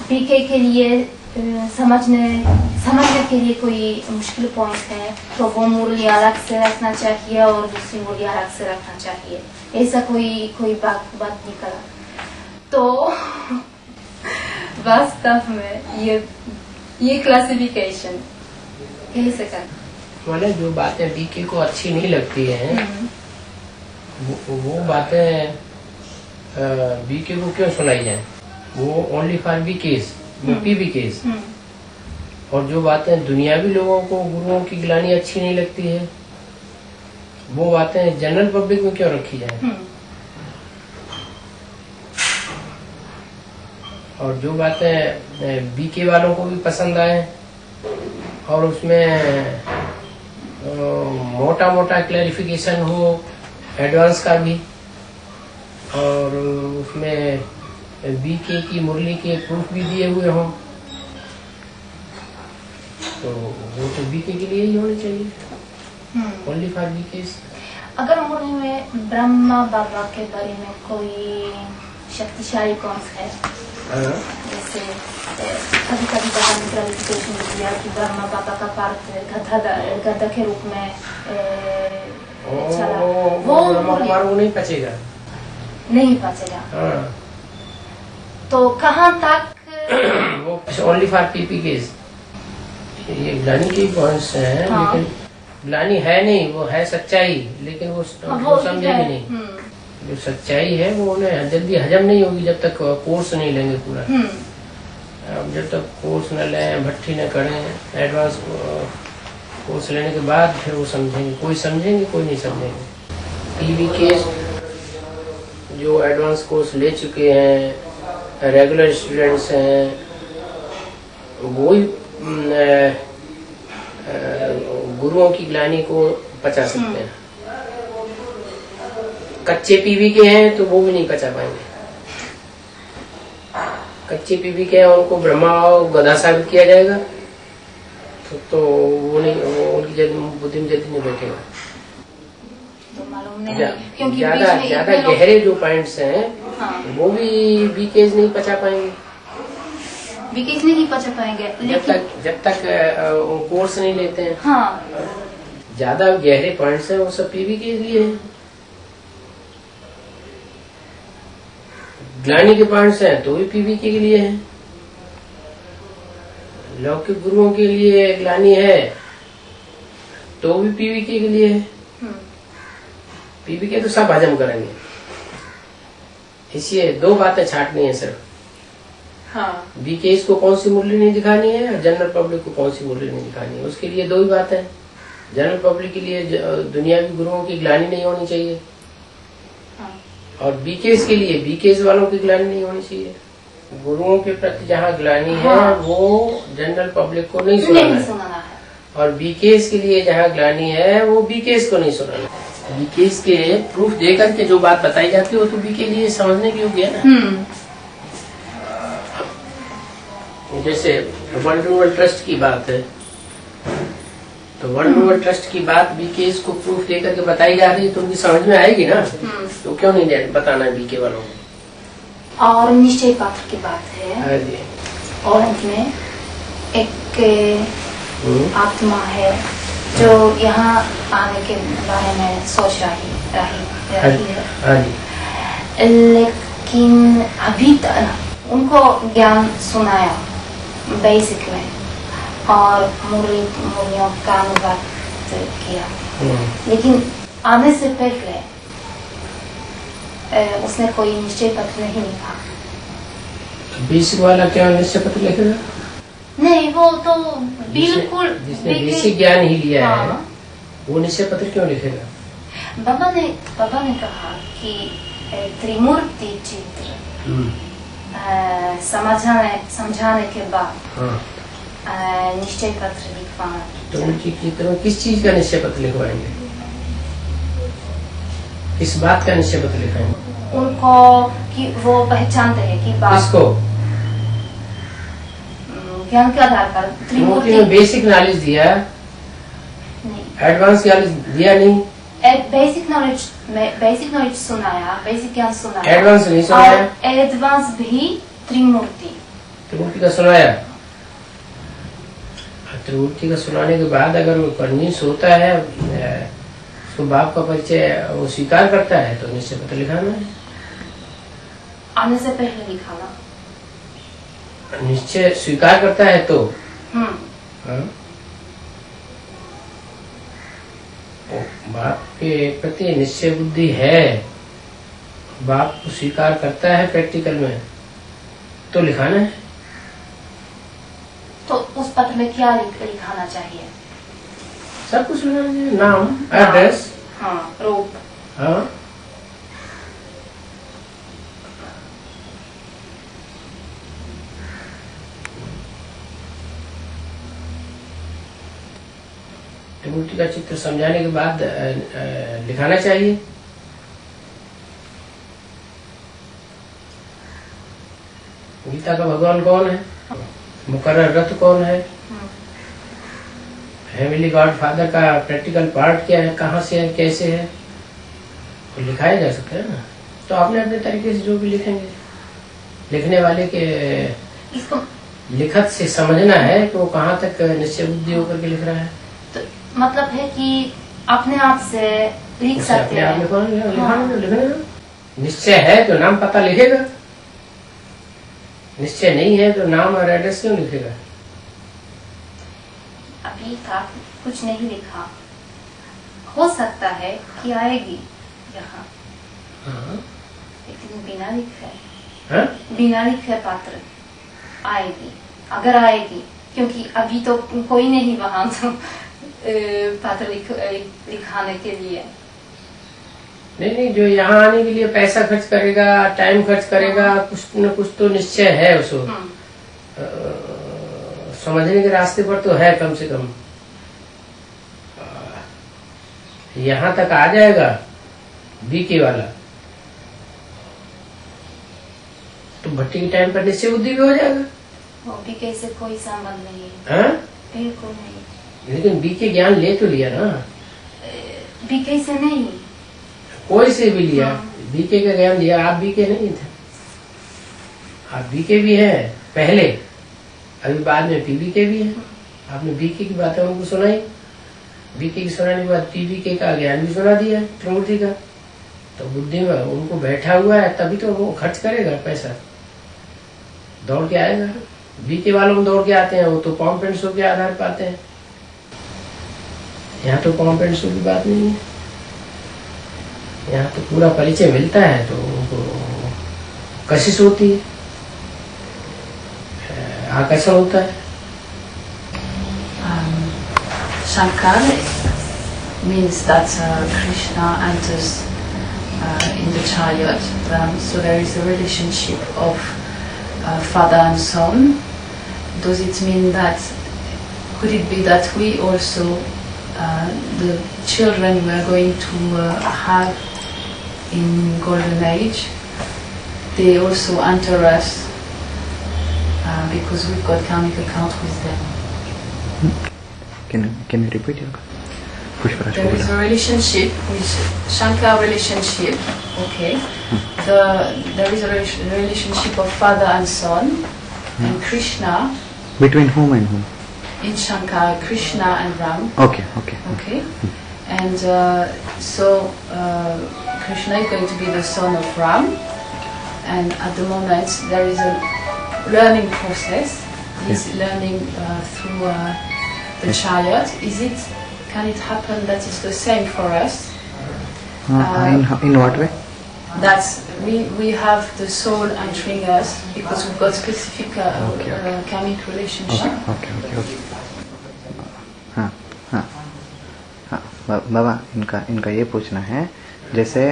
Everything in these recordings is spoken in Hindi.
बीके के लिए समझने के लिए कोई मुश्किल पॉइंट है तो वो मुरली अलग से रखना चाहिए और दूसरी मुरली अलग से रखना चाहिए, ऐसा कोई बात निकला। तो वास्तव में ये क्लासिफिकेशन कैसे कर, मतलब जो बातें बीके को अच्छी नहीं लगती हैं वो बातें बीके को क्यों सुनाई जाए, वो ओनली फॉर बीकेस, वो पीबीकेस। और जो बातें दुनियावी लोगों को गुरुओं की गिलानी अच्छी नहीं लगती है वो बातें जनरल पब्लिक में क्यों रखी जाए। और जो बातें बीके वालों को भी पसंद आए और उसमें मोटा मोटा क्लैरिफिकेशन हो एडवांस का भी, और उसमें बीके की मुरली के प्रूफ भी दिए हुए हों, तो वो तो बीके के लिए ही होने चाहिए, ओनली फॉर बीके। अगर मुरली में ब्रह्मा बाबा के बारे में कोई शक्तिशाली कौन है, जैसे कभी कभी क्लैरिफिकेशन दिया कि ब्रह्मा बाबा का पार्ट गधा के रूप में चला, वो नहीं पचेगा, नहीं पचेगा। तो कहाँ तक वो ओनली फॉर पीपीकेस, ये ग्लानी की पॉइंट्स हैं। लेकिन ग्लानी है नहीं, वो है सच्चाई, लेकिन वो समझेगी नहीं। जो सच्चाई है वो उन्हें जल्दी हजम नहीं होगी जब तक कोर्स नहीं लेंगे पूरा। अब जब तक कोर्स न लें, भट्टी न करें, एडवांस कोर्स लेने के बाद फिर वो समझेंगे, कोई समझेंगे कोई नहीं समझेंगे। पीबीकेस जो एडवांस कोर्स ले चुके हैं, रेगुलर स्टूडेंट्स हैं, वो ही गुरुओं की ग्लानी को पचा सकते हैं। कच्चे पीवी के हैं तो वो भी नहीं पचा पाएंगे। कच्चे पीवी के हैं उनको ब्रह्मा और गधा साबित किया जाएगा तो वो नहीं, वो उनकी बुद्धि में जल्दी नहीं बैठेगा। क्योंकि ज्यादा गहरे जो पॉइंट्स हैं वो भी बीकेज नहीं पचा पाएंगे, बीकेज नहीं पचा पाएंगे जब तक कोर्स नहीं लेते हैं। हाँ, ज्यादा गहरे पॉइंट्स हैं वो सब पीवी के लिए हैं। ग्लानी के पॉइंट्स हैं तो भी पीवीके के लिए है। लौकिक गुरुओं के लिए ग्लानी है तो भी पीवीके के लिए है। पीवीके तो सब हजम करेंगे, इसलिए दो बातें छाटनी है सिर्फ। बीकेस को कौन सी मुरली नहीं दिखानी है और जनरल पब्लिक को कौन सी मुरली नहीं दिखानी है, उसके लिए दो ही बातें हैं। जनरल पब्लिक के लिए दुनियावी गुरुओं की ग्लानी नहीं होनी चाहिए और बीकेस के लिए बीकेस वालों की ग्लानी नहीं होनी चाहिए। गुरुओं के प्रति जहाँ ग्लानी है वो जनरल पब्लिक को नहीं सुनाना है और बीकेस के लिए जहाँ ग्लानी है वो बीकेस को नहीं सुनाना है। बीकेस के प्रूफ देकर के जो बात बताई जाती है वो तो बीके लिए समझने की योग्य है ना। जैसे वर्ल्ड रिन्यूअल ट्रस्ट की बात है तो वर्ल्ड रिन्यूअल ट्रस्ट की बात बीकेस को प्रूफ देकर के बताई जा रही है तो उनकी समझ में आएगी ना, तो क्यों नहीं बताना है बीके वालों को। और निश्चय पत्र की बात है और इसमें एक आत्मा है जो यहाँ आने के बारे में सोच रही है, लेकिन अभी तक उनको ज्ञान सुनाया बेसिक में और मुरलियों का अनुवाद किया, लेकिन आने से पहले उसने कोई निश्चय पत्र नहीं लिखा। बेसिक वाला क्या निश्चय पत्र लिखेगा? नहीं, वो तो बिल्कुल जिसने बेसिक ज्ञान ही लिया है वो निश्चय पत्र क्यों लिखेगा? बाबा ने कहा कि त्रिमूर्ति चित्र समझाने के बाद निश्चय पत्र लिखवाना। तो उनकी चित्रों किस चीज का निश्चय पत्र लिखवाएंगे? किस बात का निश्चय पत्र लिखाएंगे? उनको कि वो पहचानते हैं कि बात किसको? ज्ञान के आधार पर त्रिमूर्ति में बेसिक नॉलेज दिया, एडवांस नॉलेज दिया नहीं। बेसिक नॉलेज सुनाया, बेसिक ज्ञान सुनाया, एडवांस नहीं सुनाया। एडवांस भी त्रिमूर्ति त्रिमूर्ति का सुनाया। त्रिमूर्ति का सुनाने के बाद अगर वो कन्विंस होता है, उसको बाप का परिचय वो स्वीकार करता है, तो निश्चय पत्र लिखाना है। आने से पहले लिखाना, निश्चय स्वीकार करता है तो बाप के प्रति निश्चय बुद्धि है, बाप को स्वीकार करता है प्रैक्टिकल में, तो लिखाना है। तो उस पत्र में क्या लिखाना चाहिए? सब कुछ लिखाना चाहिए, नाम, एड्रेस, रूप, त्रिमूर्ति का चित्र समझाने के बाद लिखाना चाहिए। गीता का भगवान कौन है, मुकर्रर रथ कौन है, हेवनली गॉड फादर का प्रैक्टिकल पार्ट क्या है, कहाँ से है, कैसे है, तो लिखाया जा सकता है ना। तो आपने अपने तरीके से जो भी लिखेंगे, लिखने वाले के इसको लिखत से समझना है कि वो कहाँ तक निश्चय बुद्धि होकर के लिख रहा है। तो मतलब है कि अपने आप से लिख सकते हैं। निश्चय है तो नाम पता लिखेगा, निश्चय नहीं है तो नाम और एड्रेस क्यों लिखेगा? अभी तक कुछ नहीं लिखा, हो सकता है कि आएगी यहाँ, लेकिन बिना लिखे, बिना लिखे पात्र आएगी, अगर आएगी, क्योंकि अभी तो कोई नहीं वहाँ तो पात्र लिखाने के लिए। नहीं, जो यहाँ आने के लिए पैसा खर्च करेगा, टाइम खर्च करेगा, कुछ न कुछ तो निश्चय है उसको। समझने के रास्ते पर तो है कम से कम। यहाँ तक आ जाएगा बीके वाला, तो भट्टी के टाइम पर निश्चय बुद्धि भी हो जाएगा। वो बीके से कोई संबंध नहीं है, बिल्कुल नहीं। लेकिन बीके ज्ञान ले तो लिया ना, बीके से नहीं, कोई से भी लिया, बीके का ज्ञान लिया। आप बीके नहीं थे, आप बीके भी है पहले, अभी बाद में पीबीके भी है। आपने बीके की बातें उनको सुनाई, बीके की सुनाने के बाद पीबीके का ज्ञान भी सुना दिया त्रिमूर्ति का, तो बुद्धि में उनको बैठा हुआ है, तभी तो वो खर्च करेगा पैसा, दौड़ के आएगा। बीके वालों को दौड़ के आते हैं, वो तो पॉम्प एंड शो के आधार पर आते हैं। यहाँ तो पॉम्प एंड शो की बात नहीं है, यहाँ तो पूरा परिचय मिलता है, तो उनको कशिश होती है, आकर्षण होता है। Shankar means that Krishna enters in the chariot, so there is a relationship of father and son. Does it mean that, could it be that we also, the children we are going to have in Golden Age, they also enter us because we've got karmic account with them? Can you repeat your question? There is a relationship with Shankar relationship. Okay. There is a relationship of father and son, and Krishna. Between whom and whom? In Shankar, Krishna and Ram. Okay. And so Krishna is going to be the son of Ram, and at the moment there is a learning process. He's learning through the chariot. Can it happen that it's the same for us? In what way? That we have the soul entering us because we've got specific karmic relationship. Okay. हाँ बाबा, इनका ये पूछना है, जैसे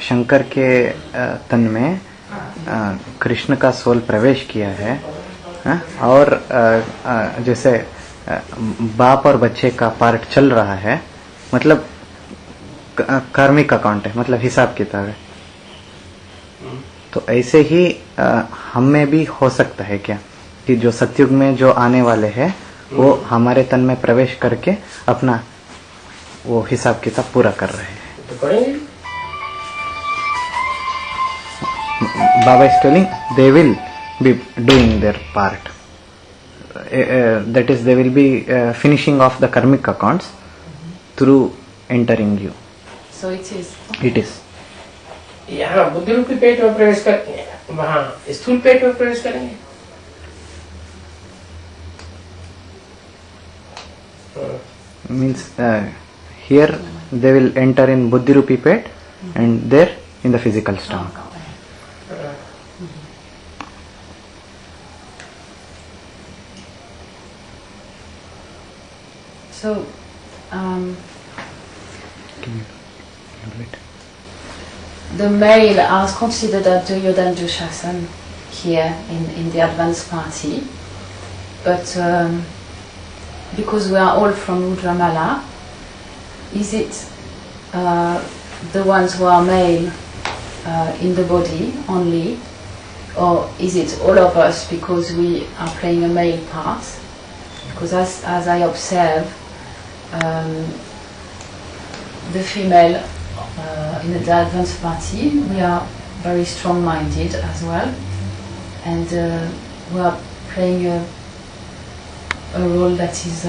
शंकर के तन में कृष्ण का सोल प्रवेश किया है, और जैसे बाप और बच्चे का पार्ट चल रहा है, मतलब कार्मिक अकाउंट है, मतलब हिसाब किताब है, तो ऐसे ही हम में भी हो सकता है क्या कि जो सतयुग में जो आने वाले हैं वो हमारे तन में प्रवेश करके अपना वो हिसाब किताब पूरा कर रहे हैं? तो करेंगे। Baba is telling they will be doing their part. That is, they will be finishing off the karmic accounts through entering you. So it is. It is. यहाँ बुद्धि रूपी पेट में प्रवेश करेंगे, वहाँ स्थूल पेट में प्रवेश करेंगे. Means here they will enter in buddhi rupi pet and there in the physical stomach. So the male are considered as Duryodhana Dushasana here in the advanced party, but because we are all from Rudramala, is it the ones who are male in the body only, or is it all of us because we are playing a male part? Because as I observe, the female in the advanced party, we are very strong-minded as well, and we are playing a role that is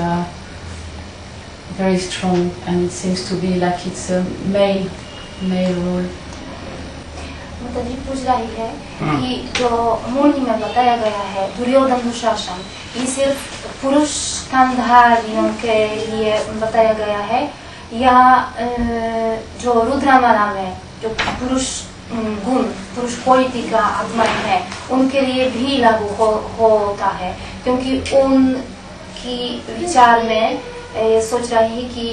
very strong, and it seems to be like it's a male role. मतलब ये पूछ रही है कि जो मूल में बताया गया है दुर्योधन दुशासन, ये सिर्फ पुरुष कांधारियों के लिए बताया गया है या जो रुद्रमाला में जो पुरुष गुण, पुरुष क्वालिटी का आत्मा है उनके लिए भी लागू होता है? क्योंकि उनकी विचार में सोच रही है कि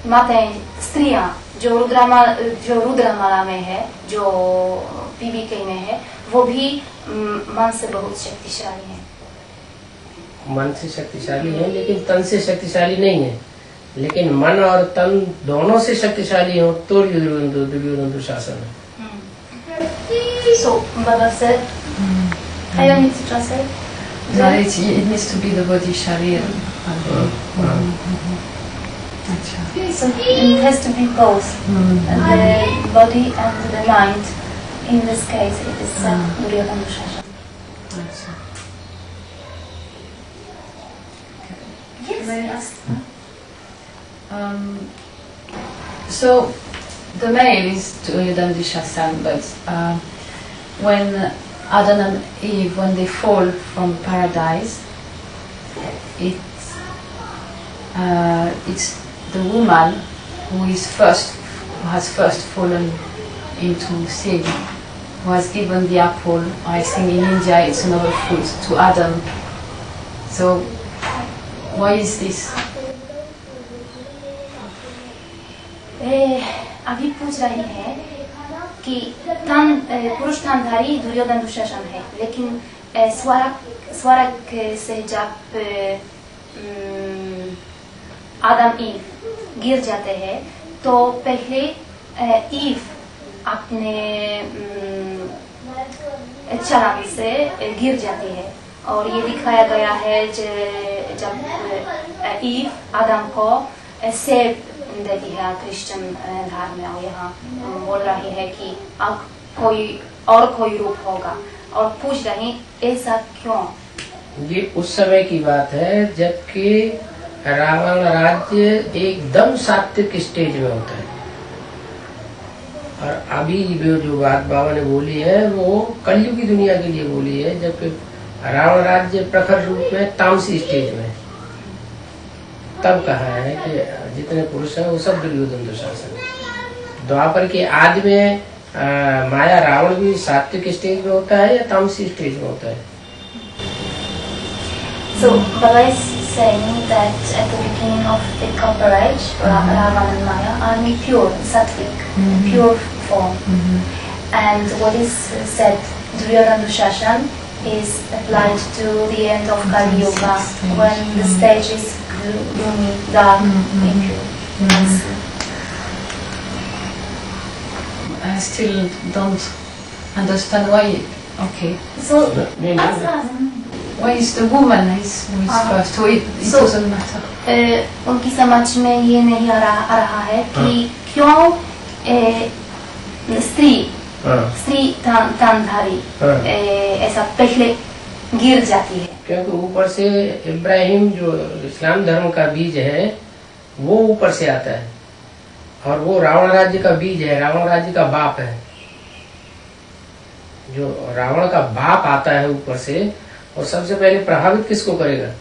माताएं, स्त्रियां जो रुद्रमाला में है, जो पीबीके में है, वो भी मन से बहुत शक्तिशाली है. मन से शक्तिशाली है लेकिन तन से शक्तिशाली नहीं है. लेकिन मन और तन दोनों से शक्तिशाली हो तो दुर्योधन दुशासन है. So Baba said, I don't need to translate. No, it needs to be the body sharir. So it has to be both, the body and the mind. In this case, it is Duryodhana Dushasana. Yes. May I ask? So the male is Duryodhana Dushasana, but when Adam and Eve, when they fall from paradise, it's the woman who has first fallen into sin, who has given the apple. I think in India it's another fruit to Adam. So why is this? अभी पूछ रही है कि पुरुष थानधारी दुर्योधन दुशासन है, लेकिन स्वर्ग से जब आदम ईव गिर जाते हैं तो पहले ईव अपने चरण से गिर जाती है, और ये दिखाया गया है जब ईव आदम को सेब देती है क्रिश्चियन धर्म में, और यहाँ बोल रही है कि अब कोई रूप होगा, और पूछ रही ऐसा क्यों? ये उस समय की बात है जबकि रावण राज्य एकदम सात्विक स्टेज में होता है, और अभी जो बात बाबा ने बोली है वो कलयुग की दुनिया के लिए बोली है, जबकि रावण राज्य प्रखर रूप में तामसी स्टेज में. तब कहा है कि जितने पुरुष हैं वो सब दुर्योधन दुशासन. द्वापर के आदि में माया रावण भी सात्विक स्टेज में होता है या तामसी स्टेज में होता है? So Baba is saying that at the beginning of the Copper Age, Ravana and Maya are pure, sattvic, pure form. And what is said, Duryodhana Dushasana, is applied to the end of Kali Yuga, when the stage is gloomy, dark, impure. I still don't understand why. Okay. So, why is the woman who is first? So it doesn't matter. उनकी समझ में ये नहीं आ रहा है कि क्यों स्त्री स्त्री तनधारी ऐसा पहले गिर जाती है, क्योंकि ऊपर से इब्राहिम जो इस्लाम धर्म का बीज है वो ऊपर से आता है, और वो रावण राज्य का बीज है, रावण राज्य का बाप है। जो रावण का बाप आता है ऊपर से, और सबसे पहले प्रभावित किसको करेगा?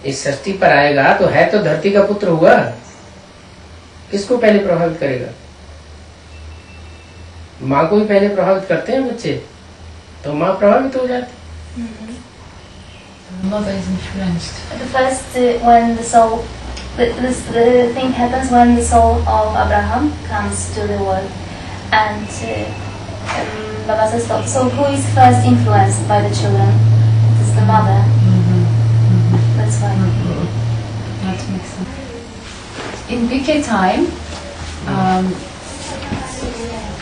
इस सृष्टि पर आएगा तो है तो धरती का पुत्र हुआ, किसको पहले प्रभावित करेगा? माँ को ही पहले प्रभावित करते हैं बच्चे, तो माँ प्रभावित हो जाती। Mother is influenced. The first when the soul, the thing happens when the soul of Abraham comes to the world, and Baba says, so who is first influenced by the children? It is the mother. That's why. That makes sense. In BK time,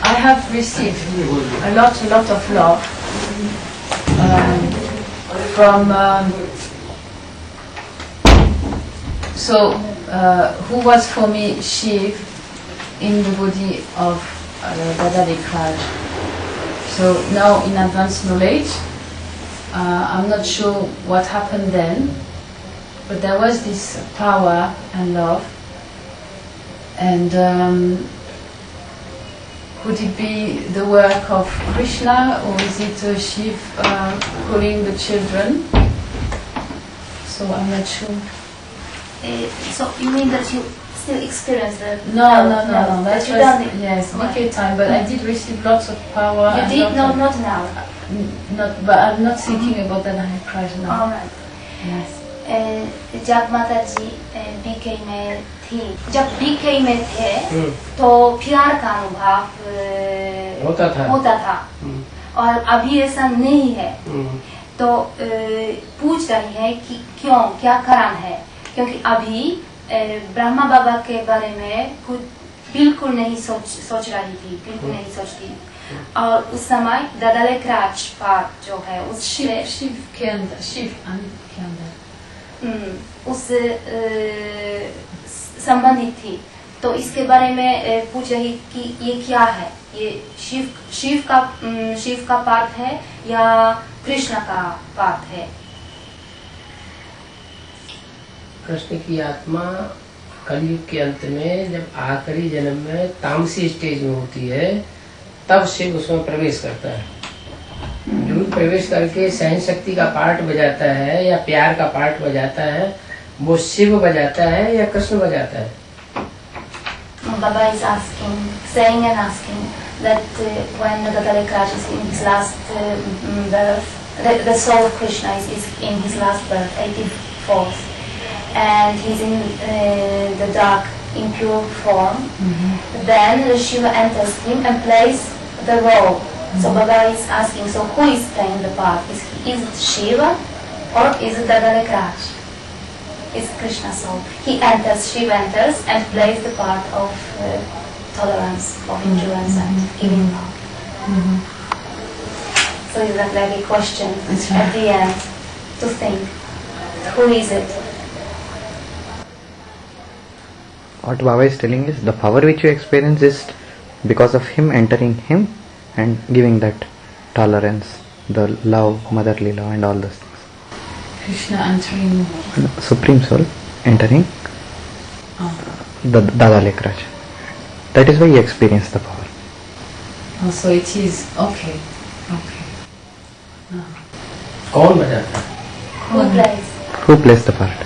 I have received a lot of love from who was for me Shiv in the body of Dada Likraj. So now in advanced knowledge, I'm not sure what happened then, but there was this power and love, and could it be the work of Krishna, or is it Shiv calling the children? So I'm not sure. So you mean that you still experience the No. that you done it? Yes, BK time, but I did receive lots of power. You and did? lots No, of- not now. Not, but I'm not thinking about that. I crash now. Alright. Yes. जब माता जी बीके में थी, जब बीके में थे तो प्यार का अनुभव होता था और अभी ऐसा नहीं है। तो पूछ रही है कि क्यों, क्या कारण है? क्योंकि अभी ब्रह्मा बाबा के बारे में कुछ बिल्कुल नहीं सोच रही थी, बिल्कुल नहीं सोचती। और उस समय दादा लेखराज पाठ जो है उस Shiv and Kanda. उस संबंधित थी। तो इसके बारे में पूछ रही कि ये क्या है, ये शिव का पाठ है या कृष्ण का पाठ है? कृष्ण की आत्मा कलयुग के अंत में जब आखिरी जन्म में तामसी स्टेज में होती है, तब शिव उसमें प्रवेश करता है। जो प्रवेश करके सहन शक्ति का पार्ट बजाता है या प्यार का पार्ट बजाता है, वो शिव बजाता है या कृष्ण बजाता है? Baba is saying and asking that when the Dada Lekraj is in his last birth, the soul of Krishna is in his last birth, 84th, and he's in the dark, impure form. Then Shiva enters him and plays the role. So Baba is asking, so who is playing the part? Is it Shiva or is it Dada Lekraj? It's Krishna's soul. He enters, Shiva enters and plays the part of tolerance, of endurance and giving love. So it's like a question at the end to think, who is it? What Baba is telling is the power which you experience is because of him entering him and giving that tolerance, the love, motherly love and all those things. Krishna entering. Supreme Soul entering the Dada Lekraj. That is why you experience the power. Oh, so it is okay. कौन बजाता है? Who plays? Who plays the part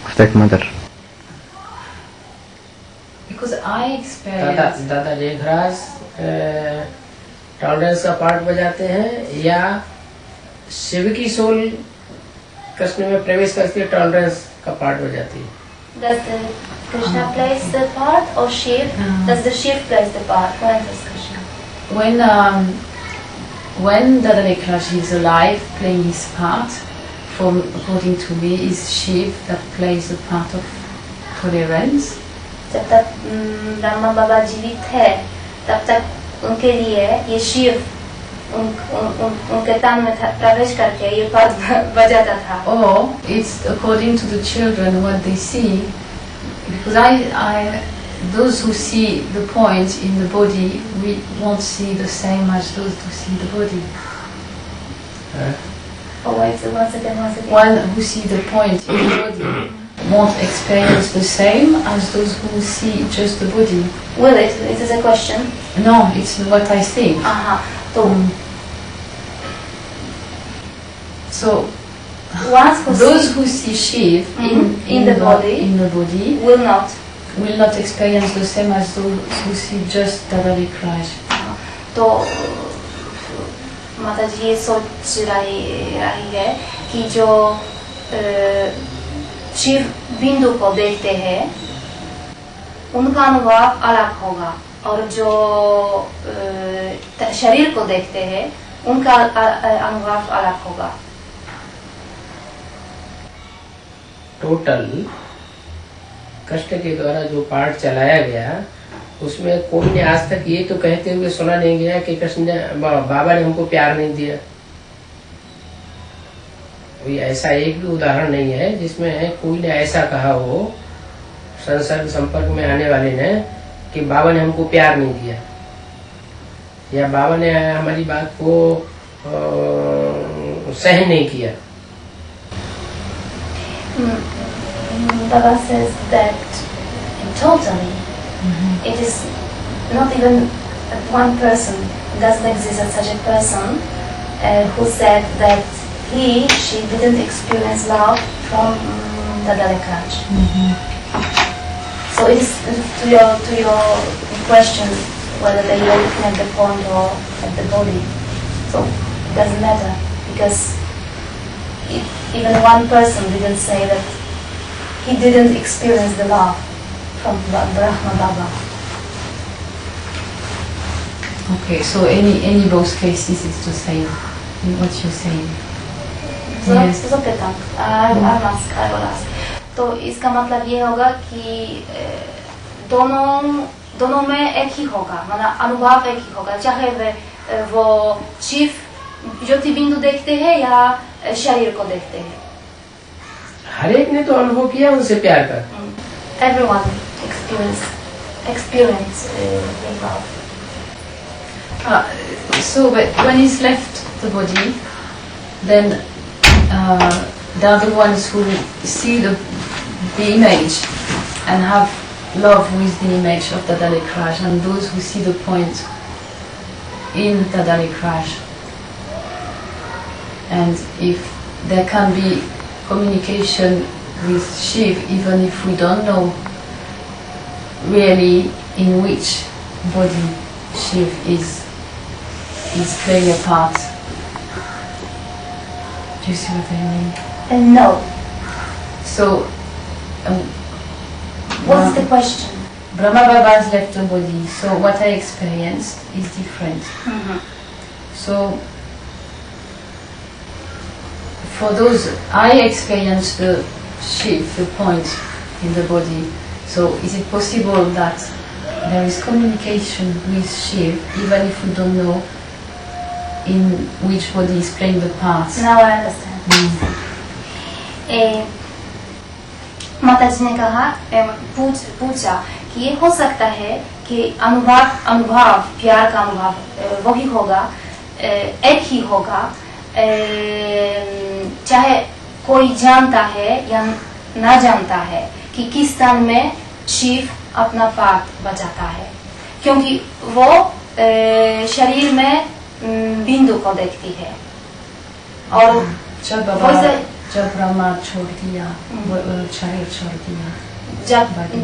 of that mother? Because I experienced. दादा लेखराज टॉलरेंस का पार्ट बजाते हैं या शिव की सोल कृष्ण में प्रवेश करती है टॉलरेंस का पार्ट बजाती है? Does the Krishna plays the part or Shiv? Does the Shiv plays the part? When does Krishna? When Dada Lekraj is alive playing his part, according to me, is Shiv that plays the part of tolerance. जब तक ब्रह्मा बाबा जीवित है तब तक उनके लिए ये शिव उनके तन में प्रवेश करके ये पाठ बजाता था। Or it's according to the children what they see, because I those who see the point in the body, we won't see the same as those who see the body. Oh, wait, once again. One who see the point in the body won't experience the same as those who see just the body. Will it? It is a question. No, it's what I think. तो So ones who those who see Shiv in the body will not experience the same as those who see just Dadalik Raj. तो माता जी ये सोच रही है कि जो शिव बिंदु को देखते हैं उनका अनुभव अलग होगा और जो शरीर को देखते हैं उनका अनुभव अलग होगा. टोटल कष्ट के द्वारा जो पाठ चलाया गया उसमें कोई ने आज तक ये तो कहते हुए सुना नहीं गया कि कृष्ण ने बाबा ने हमको प्यार नहीं दिया. कोई ऐसा एक भी उदाहरण नहीं है जिसमें कोई ने ऐसा कहा हो संसर्ग संपर्क में आने वाले ने कि बाबा ने हमको प्यार नहीं दिया या बाबा ने हमारी बात को सहन नहीं किया. Baba says that totally it is not even one person, doesn't exist as such a person who said that she didn't experience love from Dadalik Raj. So it is to your question whether they are looking at the point or at the body. So it doesn't matter because even one person didn't say that he didn't experience the love from Brahma Baba. Okay, so any both cases is the same in what you're saying. Yes. I will ask. तो इसका मतलब ये होगा कि दोनों में एक ही होगा, मतलब अनुभव एक ही होगा, चाहे वो शिव ज्योति बिंदु देखते हैं या शरीर को देखते हैं. हर एक ने तो अनुभव किया उनसे प्यार का. Everyone experience love. So when he's left the body, then they are the ones who see the image and have love with the image of Dadalik Raj, and those who see the point in Dadalik Raj. And if there can be communication with Shiv, even if we don't know really in which body Shiv is playing a part. Do you see what I mean? No. So, what's the question? Brahma Baba has left the body, so what I experienced is different. So, for those, I experienced the Shiv, the point in the body. So, is it possible that there is communication with Shiv, even if we don't know in which body is playing the part? Now I understand. माता जी ने कहा पूछा कि ये हो सकता है कि अनुभव प्यार का अनुभव वही होगा, एक ही होगा, चाहे कोई जानता है या ना जानता है कि किस स्थान में शिव अपना पाठ बजाता है, क्योंकि वो शरीर में बिंदु को देखती है. और जब ब्रह्मा छोड़ दिया, शरीर छोड़ दिया,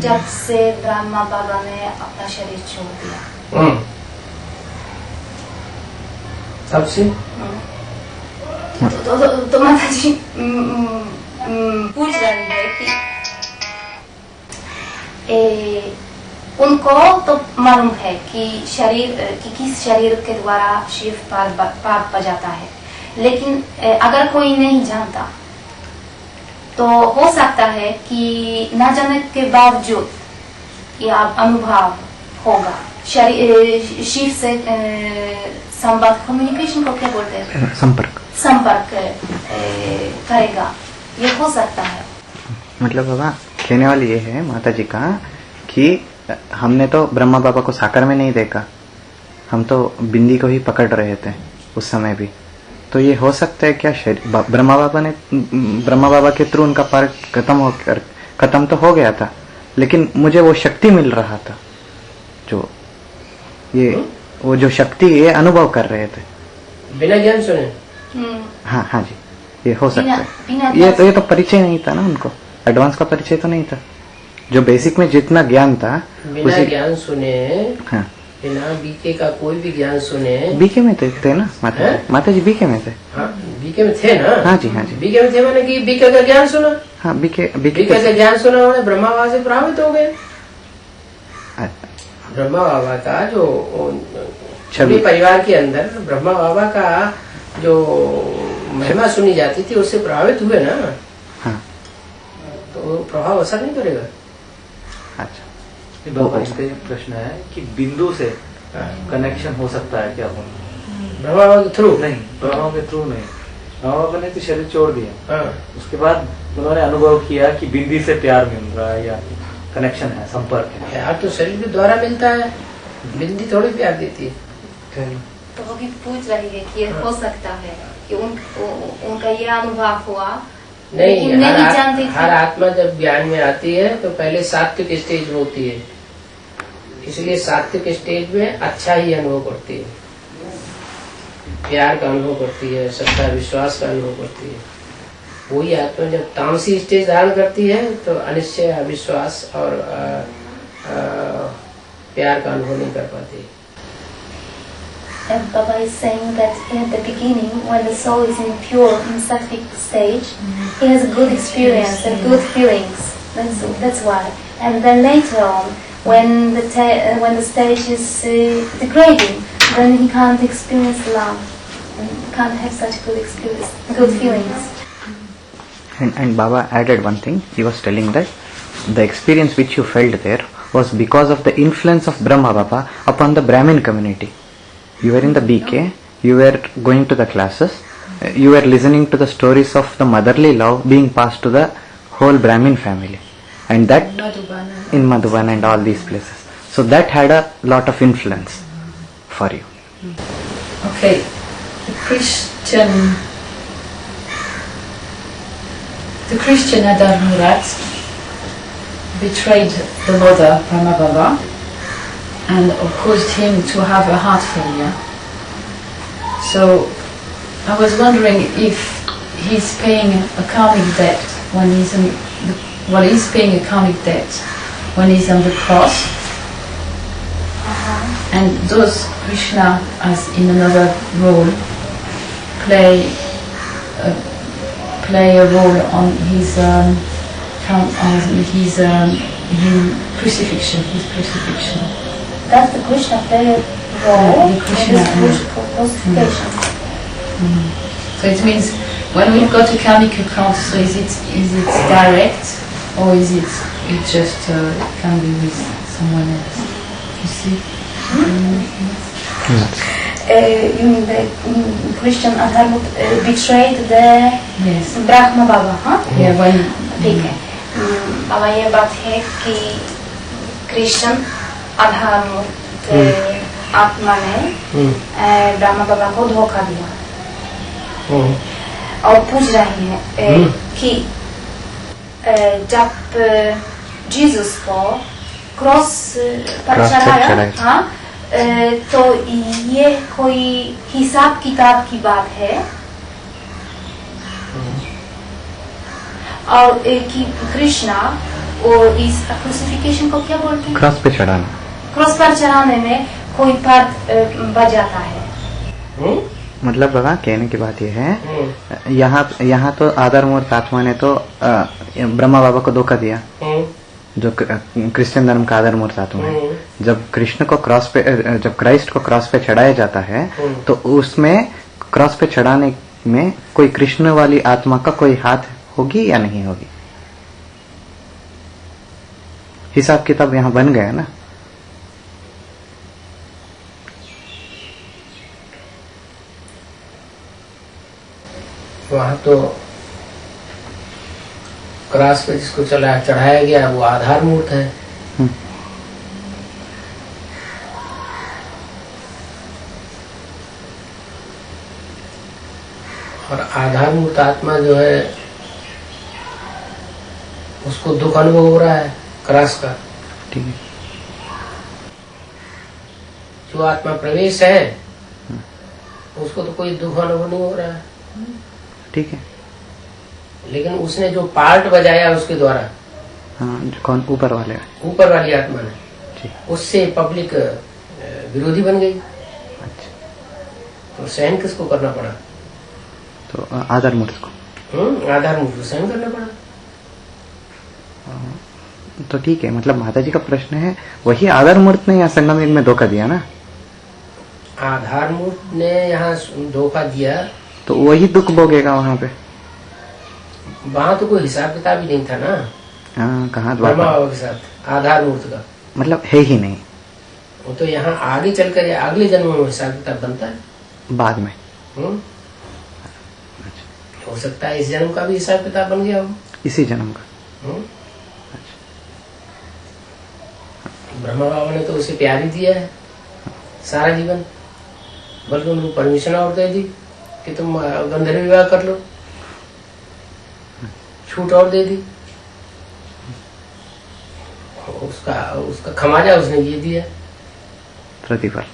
जब से ब्रह्मा बाबा ने अपना शरीर छोड़ दिया, तब से तो माता जी पूछ रही है कि उनको तो मालूम है कि किस शरीर के द्वारा शिव पाठ बजाता है, लेकिन अगर कोई नहीं जानता तो हो सकता है कि ना जानने के बावजूद या अनुभव होगा शिव से संवाद, कम्युनिकेशन को क्या बोलते हैं, संपर्क करेगा, ये हो सकता है. मतलब बाबा कहने वाली ये है माता जी का कि हमने तो ब्रह्मा बाबा को साकार में नहीं देखा, हम तो बिंदी को ही पकड़ रहे थे उस समय भी। तो ये हो सकता है क्या ब्रह्मा बाबा के थ्रू उनका पार्ट खत्म तो हो गया था, लेकिन मुझे वो शक्ति मिल रहा था, वो जो शक्ति ये अनुभव कर रहे थे बिना ज्ञान सुने। हाँ जी, ये हो सकता है। ये तो परिचय नहीं था ना उनको, एडवांस का परिचय तो नहीं था। जो बेसिक में जितना ज्ञान था बिना ज्ञान सुने, हाँ, बिना बीके का कोई भी ज्ञान सुने। बीके में थे ना माता जी बीके में थे। हाँ, बीके में थे ना। हाँ जी, हाँ जी, बीके में थे मैंने कि बीके का ज्ञान सुना। हाँ, बीके का ज्ञान सुना, मैंने ब्रह्मा बाबा से प्रभावित हो गए। ब्रह्मा बाबा का जो छवि परिवार के अंदर ब्रह्मा बाबा का जो महिमा सुनी जाती थी उससे प्रभावित हुए ना। हाँ, तो प्रभाव असर नहीं करेगा। अच्छा, बाबा इसका प्रश्न है कि बिंदु से कनेक्शन हो सकता है क्या? ब्रह्मा बाबा के थ्रू नहीं, ब्रह्मा के थ्रू नहीं। ब्रह्मा बाबा ने तो शरीर छोड़ दिया, हाँ। उसके बाद उन्होंने अनुभव किया कि बिंदी से प्यार मिल रहा है या कनेक्शन है, संपर्क है। प्यार तो शरीर के द्वारा मिलता है, बिंदी थोड़ी प्यार देती है। तो वो भी पूछ रही है कि हो सकता है कि उनका ये अनुभव हुआ। नहीं, हर आत्मा जब ज्ञान में आती है तो पहले सात्विक स्टेज में होती है, इसलिए सात्विक स्टेज में अच्छा ही अनुभव करती है, प्यार का अनुभव करती है, श्रद्धा विश्वास का अनुभव करती है। वही आत्मा जब तामसी स्टेज धारण करती है तो अनिश्चय, अविश्वास और प्यार का अनुभव नहीं कर पाती। And Baba is saying that at the beginning, when the soul is in pure, in sattvic stage, he has a good experience and good feelings. That's why. And then later on, when the stage is degrading, then he can't experience love, and can't have such good experience, good feelings. And Baba added one thing. He was telling that the experience which you felt there was because of the influence of Brahma Baba upon the Brahmin community. You were in the BK, you were going to the classes, you were listening to the stories of the motherly love being passed to the whole Brahmin family, and that in Madhubana and all these places. So that had a lot of influence for you. Okay, the Christian Adar Murat betrayed the mother Brahma Baba and caused him to have a heart failure. So I was wondering if he's paying a karmic debt when he's paying a karmic debt when he's on the cross. And does Krishna, as in another role, play a role on his crucifixion? Does the Krishna play a role in this crucifixion? So it means when we've got a karmic account, so is it direct or is it just can be with someone else? You see? You mean the Christian Adharmut betrayed the Brahma Baba, huh? Yeah, when... ठीक है। बाबा ये बात है कि कृष्ण अधर्मुक्त आत्मा ने ब्रह्मा बाबा को धोखा दिया और पूछ रही है कि जब जीसस को क्रॉस पर चढ़ाया, हाँ, तो ये कोई हिसाब किताब की बात है और कि कृष्णा और इस क्रूसिफिकेशन को क्या बोलते हैं? क्रॉस पे चढ़ाना। क्रॉस पर चढ़ाने में कोई पार्ट बजाता है। मतलब बाबा कहने की बात यह है, यहाँ तो आधार मूर्त आत्मा ने तो ब्रह्मा बाबा को धोखा दिया, जो क्रिश्चियन धर्म का आधार मूर्त आत्मा है। जब कृष्ण को क्रॉस पे, जब क्राइस्ट को क्रॉस पे चढ़ाया जाता है तो उसमें क्रॉस पे चढ़ाने में कोई कृष्ण वाली आत्मा का कोई हाथ होगी या नहीं होगी? हिसाब किताब यहाँ बन गया ना। वहां तो क्रॉस पे जिसको चढ़ाया गया वो आधार मूर्त है, आधारभूत आत्मा जो है उसको दुख अनुभव हो रहा है क्रॉस का। ठीक है। जो आत्मा प्रवेश है उसको तो कोई दुख अनुभव नहीं हो रहा है। ठीक है। लेकिन उसने जो पार्ट बजाया उसके द्वारा, हाँ, कौन? ऊपर वाले? ऊपर वाली आत्मा ने, ठीक। उससे पब्लिक विरोधी बन गई। अच्छा। तो सहन किसको करना पड़ा? तो आधार मूर्त को। आधार मूर्त को सहन करना पड़ा। तो ठीक है, मतलब माता जी का प्रश्न है वही आधार मूर्त ने यहाँ संगम युग में धोखा दिया ना? आधार मूर्त ने यहाँ धोखा दिया तो वही दुख भोगेगा वहाँ पे। वहाँ तो कोई हिसाब किताब ही नहीं था ना। हाँ, कहाँ ब्रह्मा बाबा के साथ आधार मूर्त का मतलब है ही नहीं। वो तो यहाँ आगे चलकर या अगले जन्म में हिसाब किताब बनता है बाद में। हो सकता है इस जन्म का भी हिसाब किताब बन गया हो, इसी जन्म का। ब्रह्मा बाबा ने तो उसे प्यार ही दिया है सारा जीवन, बल्कि उनको परमिशन और दे दी कि तुम गंधर्व विवाह कर लो, छूट और दे दी। उसका खमाजा उसने ये दिया, प्रतिफल।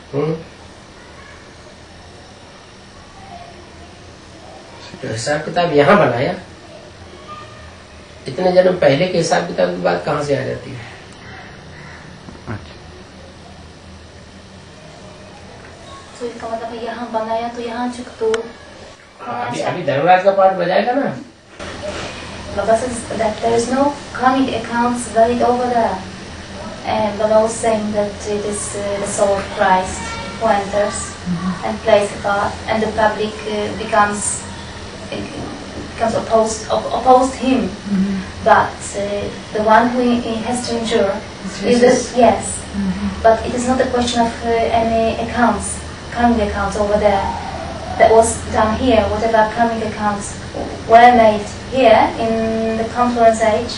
तो हिसाब किताब यहाँ बनाया, इतने जन्म पहले के हिसाब किताब की बात कहाँ से आ जाती है? तो इसका मतलब यहाँ बनाया तो यहाँ चुक तो अभी धर्मराज का पार्ट बजाएगा ना। Baba says that there is no karmic accounts valid over there. And Baba was saying that it is the soul of Christ who enters and plays a part, and the public becomes opposed him. But the one who he has to endure is yes. But it is not a question of any accounts, karmic accounts over there. That was done here, whatever karmic accounts were made here in the confluence age,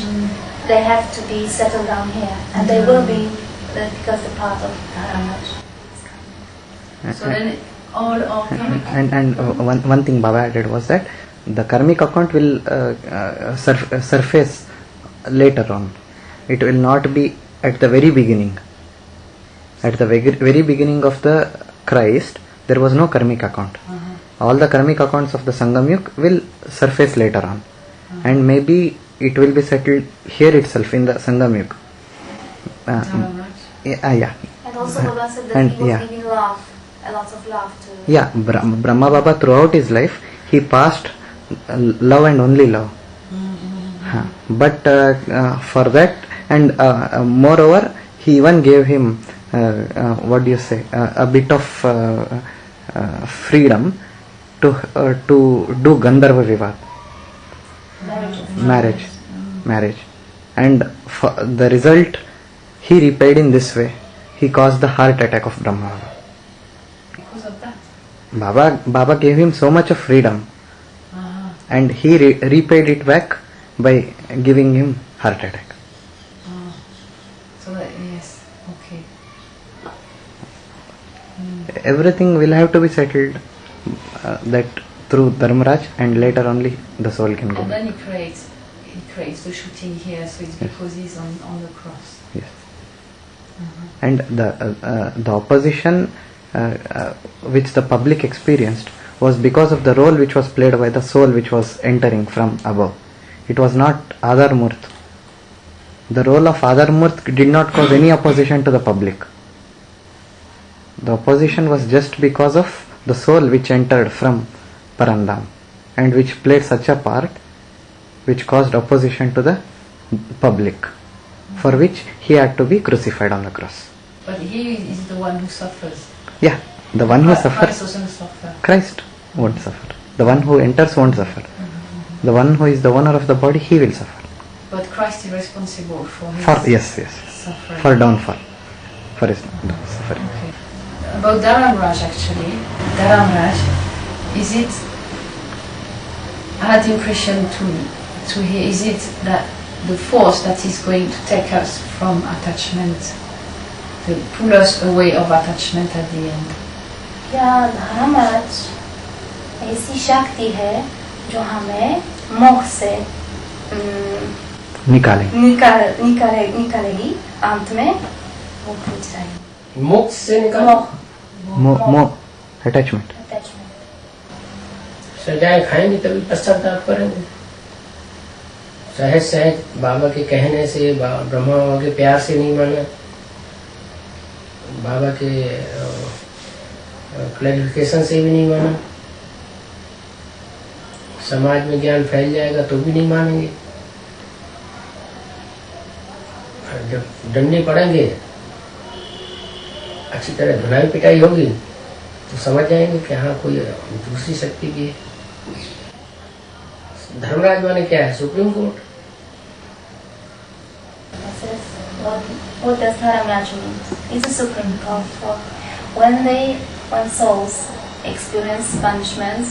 they have to be settled down here, and they will be because the part of Dharmaraj. So then all karmic and one thing Baba added was that the karmic account will surface later on. It will not be at the very beginning. At the very beginning of the Christ, there was no karmic account. All the karmic accounts of the Sangam Yug will surface later on, and maybe it will be settled here itself in the Sangam Yug. Yeah. And also Baba said that he was giving love, a lot of love to. Yeah, Brahma Baba throughout his life he passed love and only love. But for that, and moreover, he even gave him what do you say, a bit of freedom to do Gandharva Vivaha, marriage, and for the result he repaid in this way. He caused the heart attack of Brahma Baba. Because of that, Baba gave him so much of freedom, and he repaid it back by giving him heart attack. So that, yes, okay. Everything will have to be settled that through Dharmaraj, and later only the soul can go. And then he creates the shooting here, so it's because he's on the cross. Yes. And the opposition which the public experienced was because of the role which was played by the soul which was entering from above. It was not Adhar Murt. The role of Adhar Murt did not cause any opposition to the public. The opposition was just because of the soul which entered from Parandam, and which played such a part which caused opposition to the public, for which he had to be crucified on the cross. But he is the one who suffers. Yeah, the one who suffers. Christ doesn't suffer. Christ won't suffer. The one who enters won't suffer. The one who is the owner of the body, he will suffer. But Christ is responsible for his suffering. For downfall, for his suffering. Okay. About Dharamraj, actually, is it? I had the impression to hear. Is it that the force that is going to take us from attachment, to pull us away of attachment at the end? या धर्मराज ऐसी शक्ति है जो हमें मोक्ष से निकालेगी अंत में, वो पूछ रही है। मोक्ष से निकाल अटैचमेंट। सजाएं खाएंगे तभी पश्चाताप करेंगे। सहज सहज बाबा के कहने से, ब्रह्मा बाबा के प्यार से नहीं माना, बाबा के क्लैरिफिकेशन से भी नहीं माना, समाज में ज्ञान फैल जाएगा तो भी नहीं मानेंगे। जब डंडे पड़ेंगे, अच्छी तरह धुलाई पिटाई होगी तो समझ जाएंगे कि हाँ कोई दूसरी शक्ति भी है। धर्मराज माने क्या है? Supreme court. What does Dharmaraj mean? It's a supreme court. When souls experience punishments,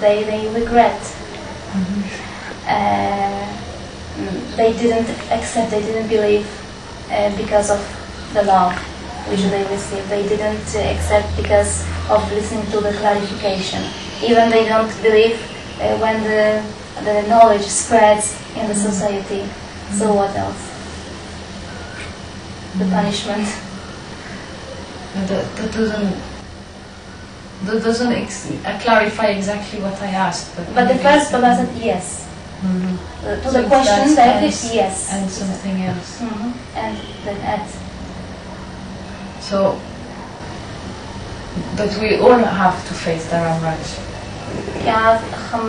they regret. They didn't accept, they didn't believe because of the love which they received. They didn't accept because of listening to the clarification. Even they don't believe when the knowledge spreads in the society. So what else? The punishment. That doesn't clarify exactly what I asked. But the first Baba said yes. To the question that is yes. And something else. And then add. So, but we all have to face Dharmaraj. क्या हम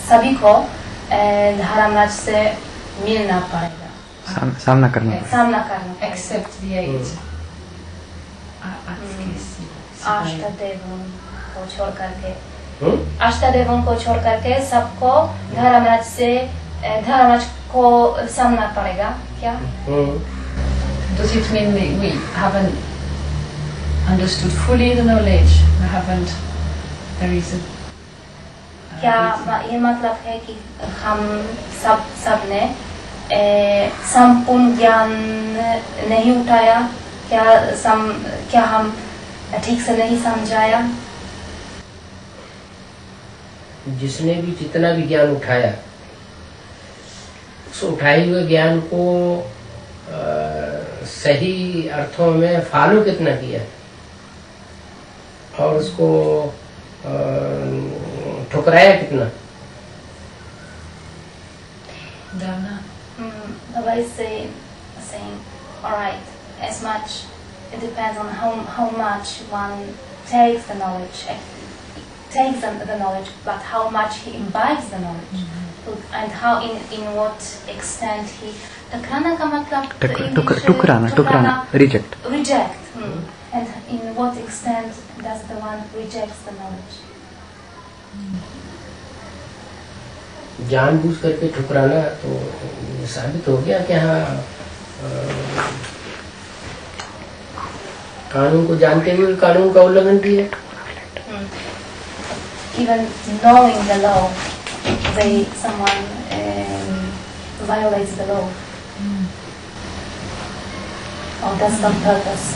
सभी को धर्मराज से मिलना पड़ेगा, सामना करना पड़ेगा। Accept the age. अष्टदेवों को छोड़ करके, अष्टदेवों को छोड़ करके सबको धर्मराज को सामना पड़ेगा क्या? Does it mean we haven't understood fully the knowledge? We haven't. There is a. क्या ये मतलब है कि हम सबने संपूर्ण ज्ञान नहीं उठाया? क्या हम ठीक से नहीं समझाया? जिसने भी जितना भी ज्ञान उठाया, उस उठाए हुए ज्ञान को सही अर्थों में फॉलो कितना किया और उसको ठुकराया कितना? Baba is saying, all right, as much it depends on how much one takes the knowledge, but how much he imbibes the knowledge, and how in what extent he टकराना का मतलब टुकराना reject. And in what extent does the one rejects the knowledge? जानबूझ करके ठुकराना तो साबित हो गया कि हाँ कानून को जानते हुए कानून का उल्लंघन किया। Even knowing the law, someone violates the law. Or does on purpose.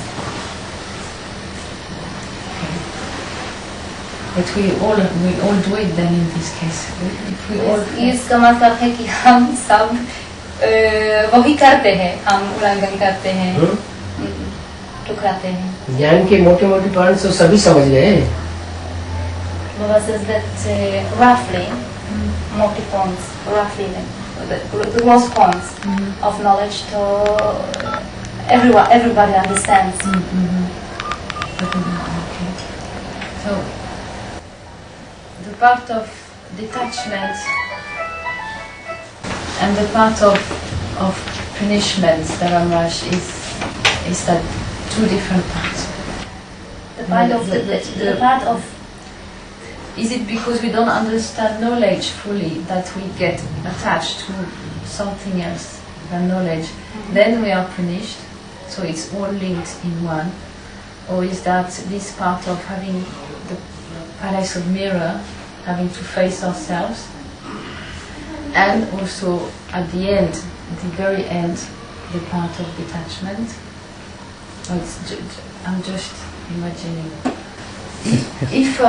But we all do it then in this case. If we all. इसका मतलब है कि हम सब वही करते हैं, हम उल्लंघन करते हैं, ठुकराते हैं। ज्ञान के मोटे मोटे पॉइंट्स तो सभी समझ गए। Baba says that roughly, multi-points, roughly the gross points of knowledge to everybody understands. Okay. So the part of detachment and the part of punishment, Dharmaraj, is that two different parts. The part of is it because we don't understand knowledge fully that we get attached to something else than knowledge? Then we are punished, so it's all linked in one. Or is that this part of having the palace of mirror, having to face ourselves, and also at the end, the very end, the part of detachment? I'm just imagining. If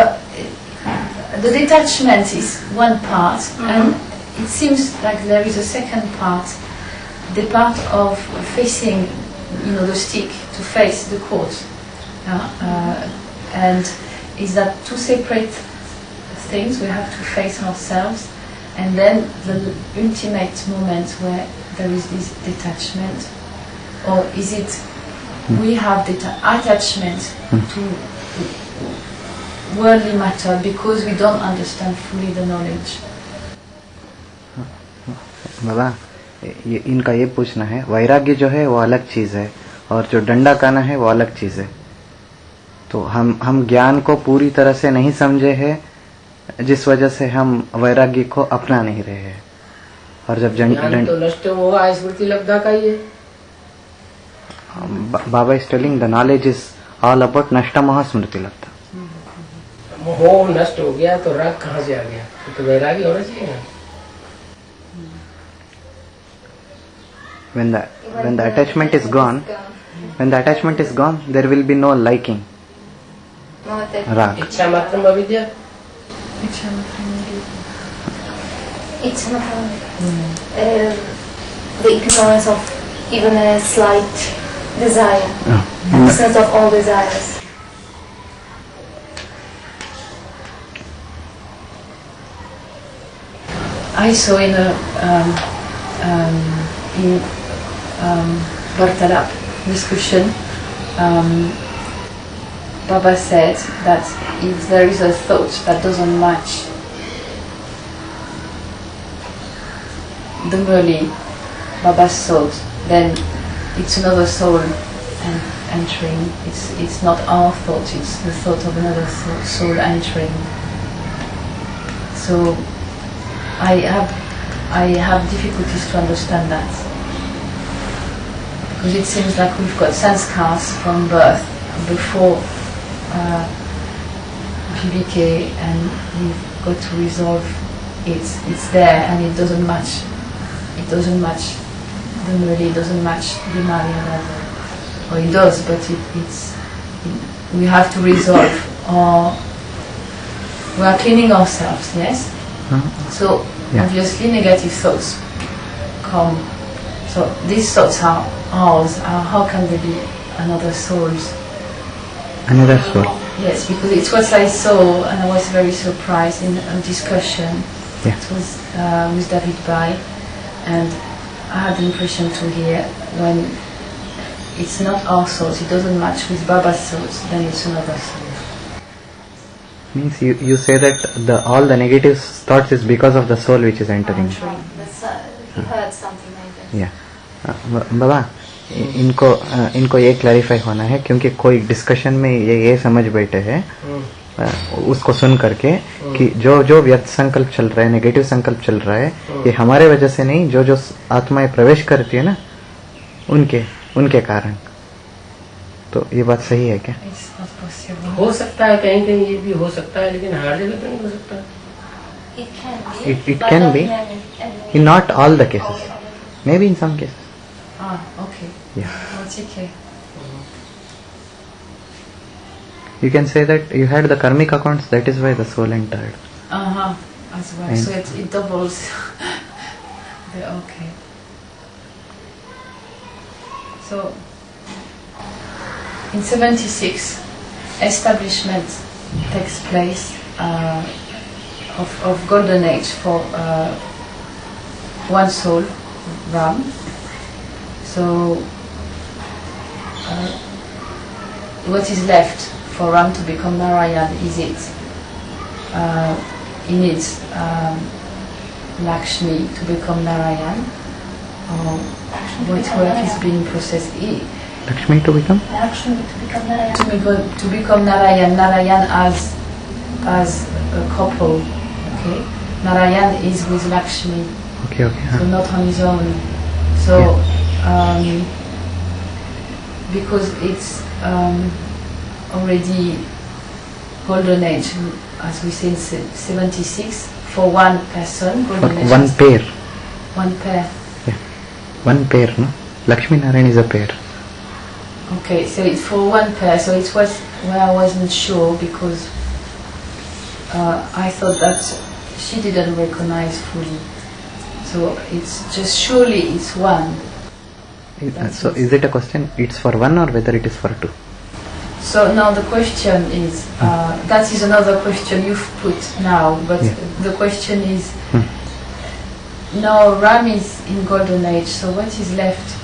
the detachment is one part, and it seems like there is a second part, the part of facing, the stick to face the court, and is that two separate things. We have to face ourselves, and then the ultimate moment where there is this detachment, or is it we have attachment to worldly matter because we don't understand fully the knowledge. बाबा, इनका ये पूछना है, वैराग्य जो है वो अलग चीज है और जो डंडा काना है वो अलग चीज है। तो हम ज्ञान को पूरी तरह से नहीं समझे हैं, जिस वजह से हम वैराग्य को अपना नहीं रहे हैं। और जब ज्ञान तो नष्ट हुआ, स्मृति लब्धा का ही है। Baba is telling the knowledge is all about nashta moha स्मृति लब्धा। मोह नष्ट हो गया तो राग कहाँ से आ गया? तो वैराग्य होना चाहिए। When the attachment is gone, there will be no liking. Rag. इच्छा मात्रम अविद्या। The ignorance of even a slight desire, absence of all desires. I saw in Vartalap discussion, Baba said that if there is a thought that doesn't match the Murli, Baba's thought, then it's another soul entering. It's not our thought, it's the thought of another soul entering. So I have difficulties to understand that. Because it seems like we've got sanskars from birth before PBK, and we've got to resolve it. It's there and it doesn't match. It doesn't match the Murli, it doesn't match the Maya level. Or it does, but we have to resolve. Or we are cleaning ourselves, yes? So obviously negative thoughts come. So these thoughts are ours. How can they be another soul's? Another soul? Yes, because it's what I saw, and I was very surprised in a discussion. Yeah. It was with David Bai, and I had the impression to hear when it's not our thoughts, it doesn't match with Baba's thoughts, then it's another soul. Means you say that all the negative thoughts is because of the soul which is entering. That's, he heard something like that. Yeah. बाबा, इनको ये क्लैरिफाई होना है, क्योंकि कोई डिस्कशन में ये समझ बैठे हैं उसको सुन करके कि जो व्यर्थ संकल्प चल रहा है, नेगेटिव संकल्प चल रहा है, ये हमारे वजह से नहीं, जो आत्माएं प्रवेश करती है ना, उनके कारण। तो ये बात सही है क्या? हो सकता है, कहीं कहीं ये भी हो सकता है, लेकिन हर जगह तो नहीं हो सकता। It can be in not all the cases, maybe in some cases. Okay. Yeah. That's okay. You can say that you had the karmic accounts, that is why the soul entered. As well. So it doubles. Okay. So in 76, establishment takes place of golden age for one soul, Ram. So what is left for Ram to become Narayan? Is it he needs Lakshmi to become Narayan, or what work is being processed? Lakshmi to become? Lakshmi to become Narayan. To become Narayan. Narayan as a couple. Okay. Narayan is with Lakshmi. Okay. So not on his own. So because it's already golden age, as we say, 76 for one person. One pair. One pair. Yeah. One pair, no? Lakshmi Narayan is a pair. Okay, so it's for one pair. So it was where I wasn't sure, because I thought that she didn't recognize fully. So it's just surely it's one. So is it a question? It's for one or whether it is for two? So now the question is, that is another question you've put now, but the question is, now Ram is in golden age, so what is left?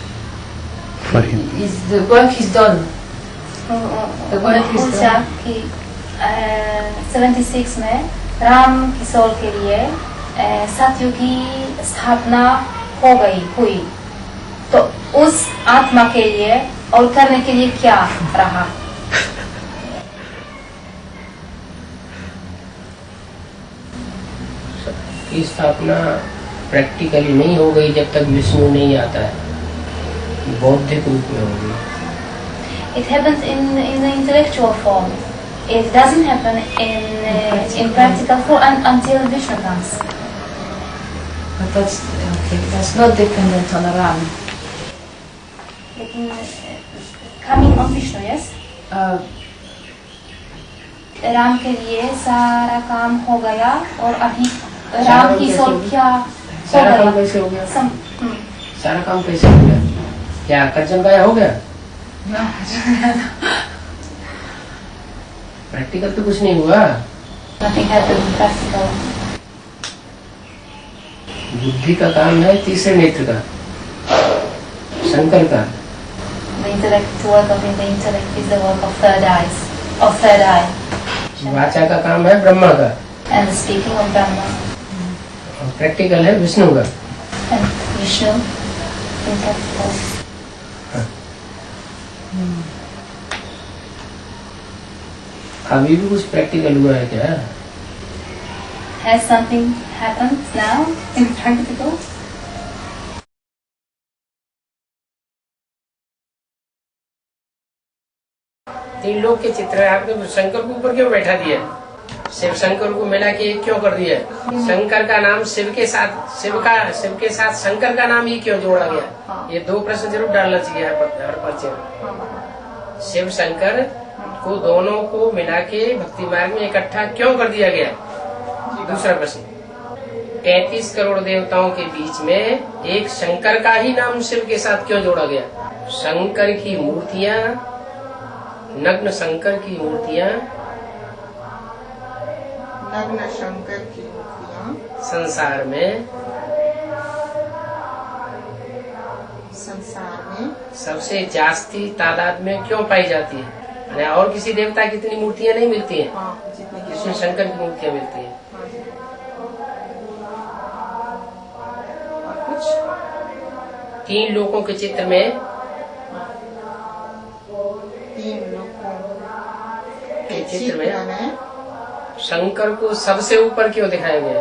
For him. Is the work is done? The work is पूछा done. कि 76 में राम की सोल के लिए सतयुग की स्थापना हुई, तो उस आत्मा के लिए और करने के लिए क्या रहा? की स्थापना प्रैक्टिकली नहीं हो गई जब तक विष्णु नहीं आता है, बौद्धिक रूप में होगी. It happens in the intellectual form. It doesn't happen in practical form until Vishnu comes. But that's okay. That's not dependent on Ram. लेकिन coming on Vishnu, yes? Ram के लिए सारा काम हो गया और अभी राम की सोल क्या सारा काम कैसे हो गया? सारा काम कैसे हो गया? क्या कर्जन गाया हो गया? प्रैक्टिकल तो कुछ नहीं हुआ. Nothing happened practical. बुद्धि का काम है तीसरे नेत्र का, शंकर का. The intellect, work of the intellect is the work of third eye. वाचा का काम है ब्रह्मा का, And the speaking of Brahma. और प्रैक्टिकल है विष्णु का. And Vishnu in practical. अभी भी कुछ प्रैक्टिकल हुआ है क्या? Has something happened now in practical? तीन लोग के चित्र है, आपने शंकर को ऊपर क्यों बैठा दिया? शिव शंकर को मिला के एक क्यों कर दिया? शंकर का नाम शिव के साथ शंकर का नाम ही क्यों जोड़ा गया? ये दो प्रश्न जरूर डालना चाहिए हर परिचय में. शिव शंकर को दोनों को मिला के भक्ति मार्ग में इकट्ठा क्यों कर दिया गया? दूसरा प्रश्न, 33 करोड़ देवताओं के बीच में एक शंकर का ही नाम शिव के साथ क्यों जोड़ा गया? शंकर की मूर्तियां, नग्न शंकर की मूर्तियां संसार में सबसे जास्ती तादाद में क्यों पाई जाती है? और किसी देवता की इतनी मूर्तियां नहीं मिलती हैं, जिसमें शंकर की मूर्तियां मिलती हैं. तीन लोगों के चित्र में चित्र में शंकर को सबसे ऊपर क्यों दिखाया गया?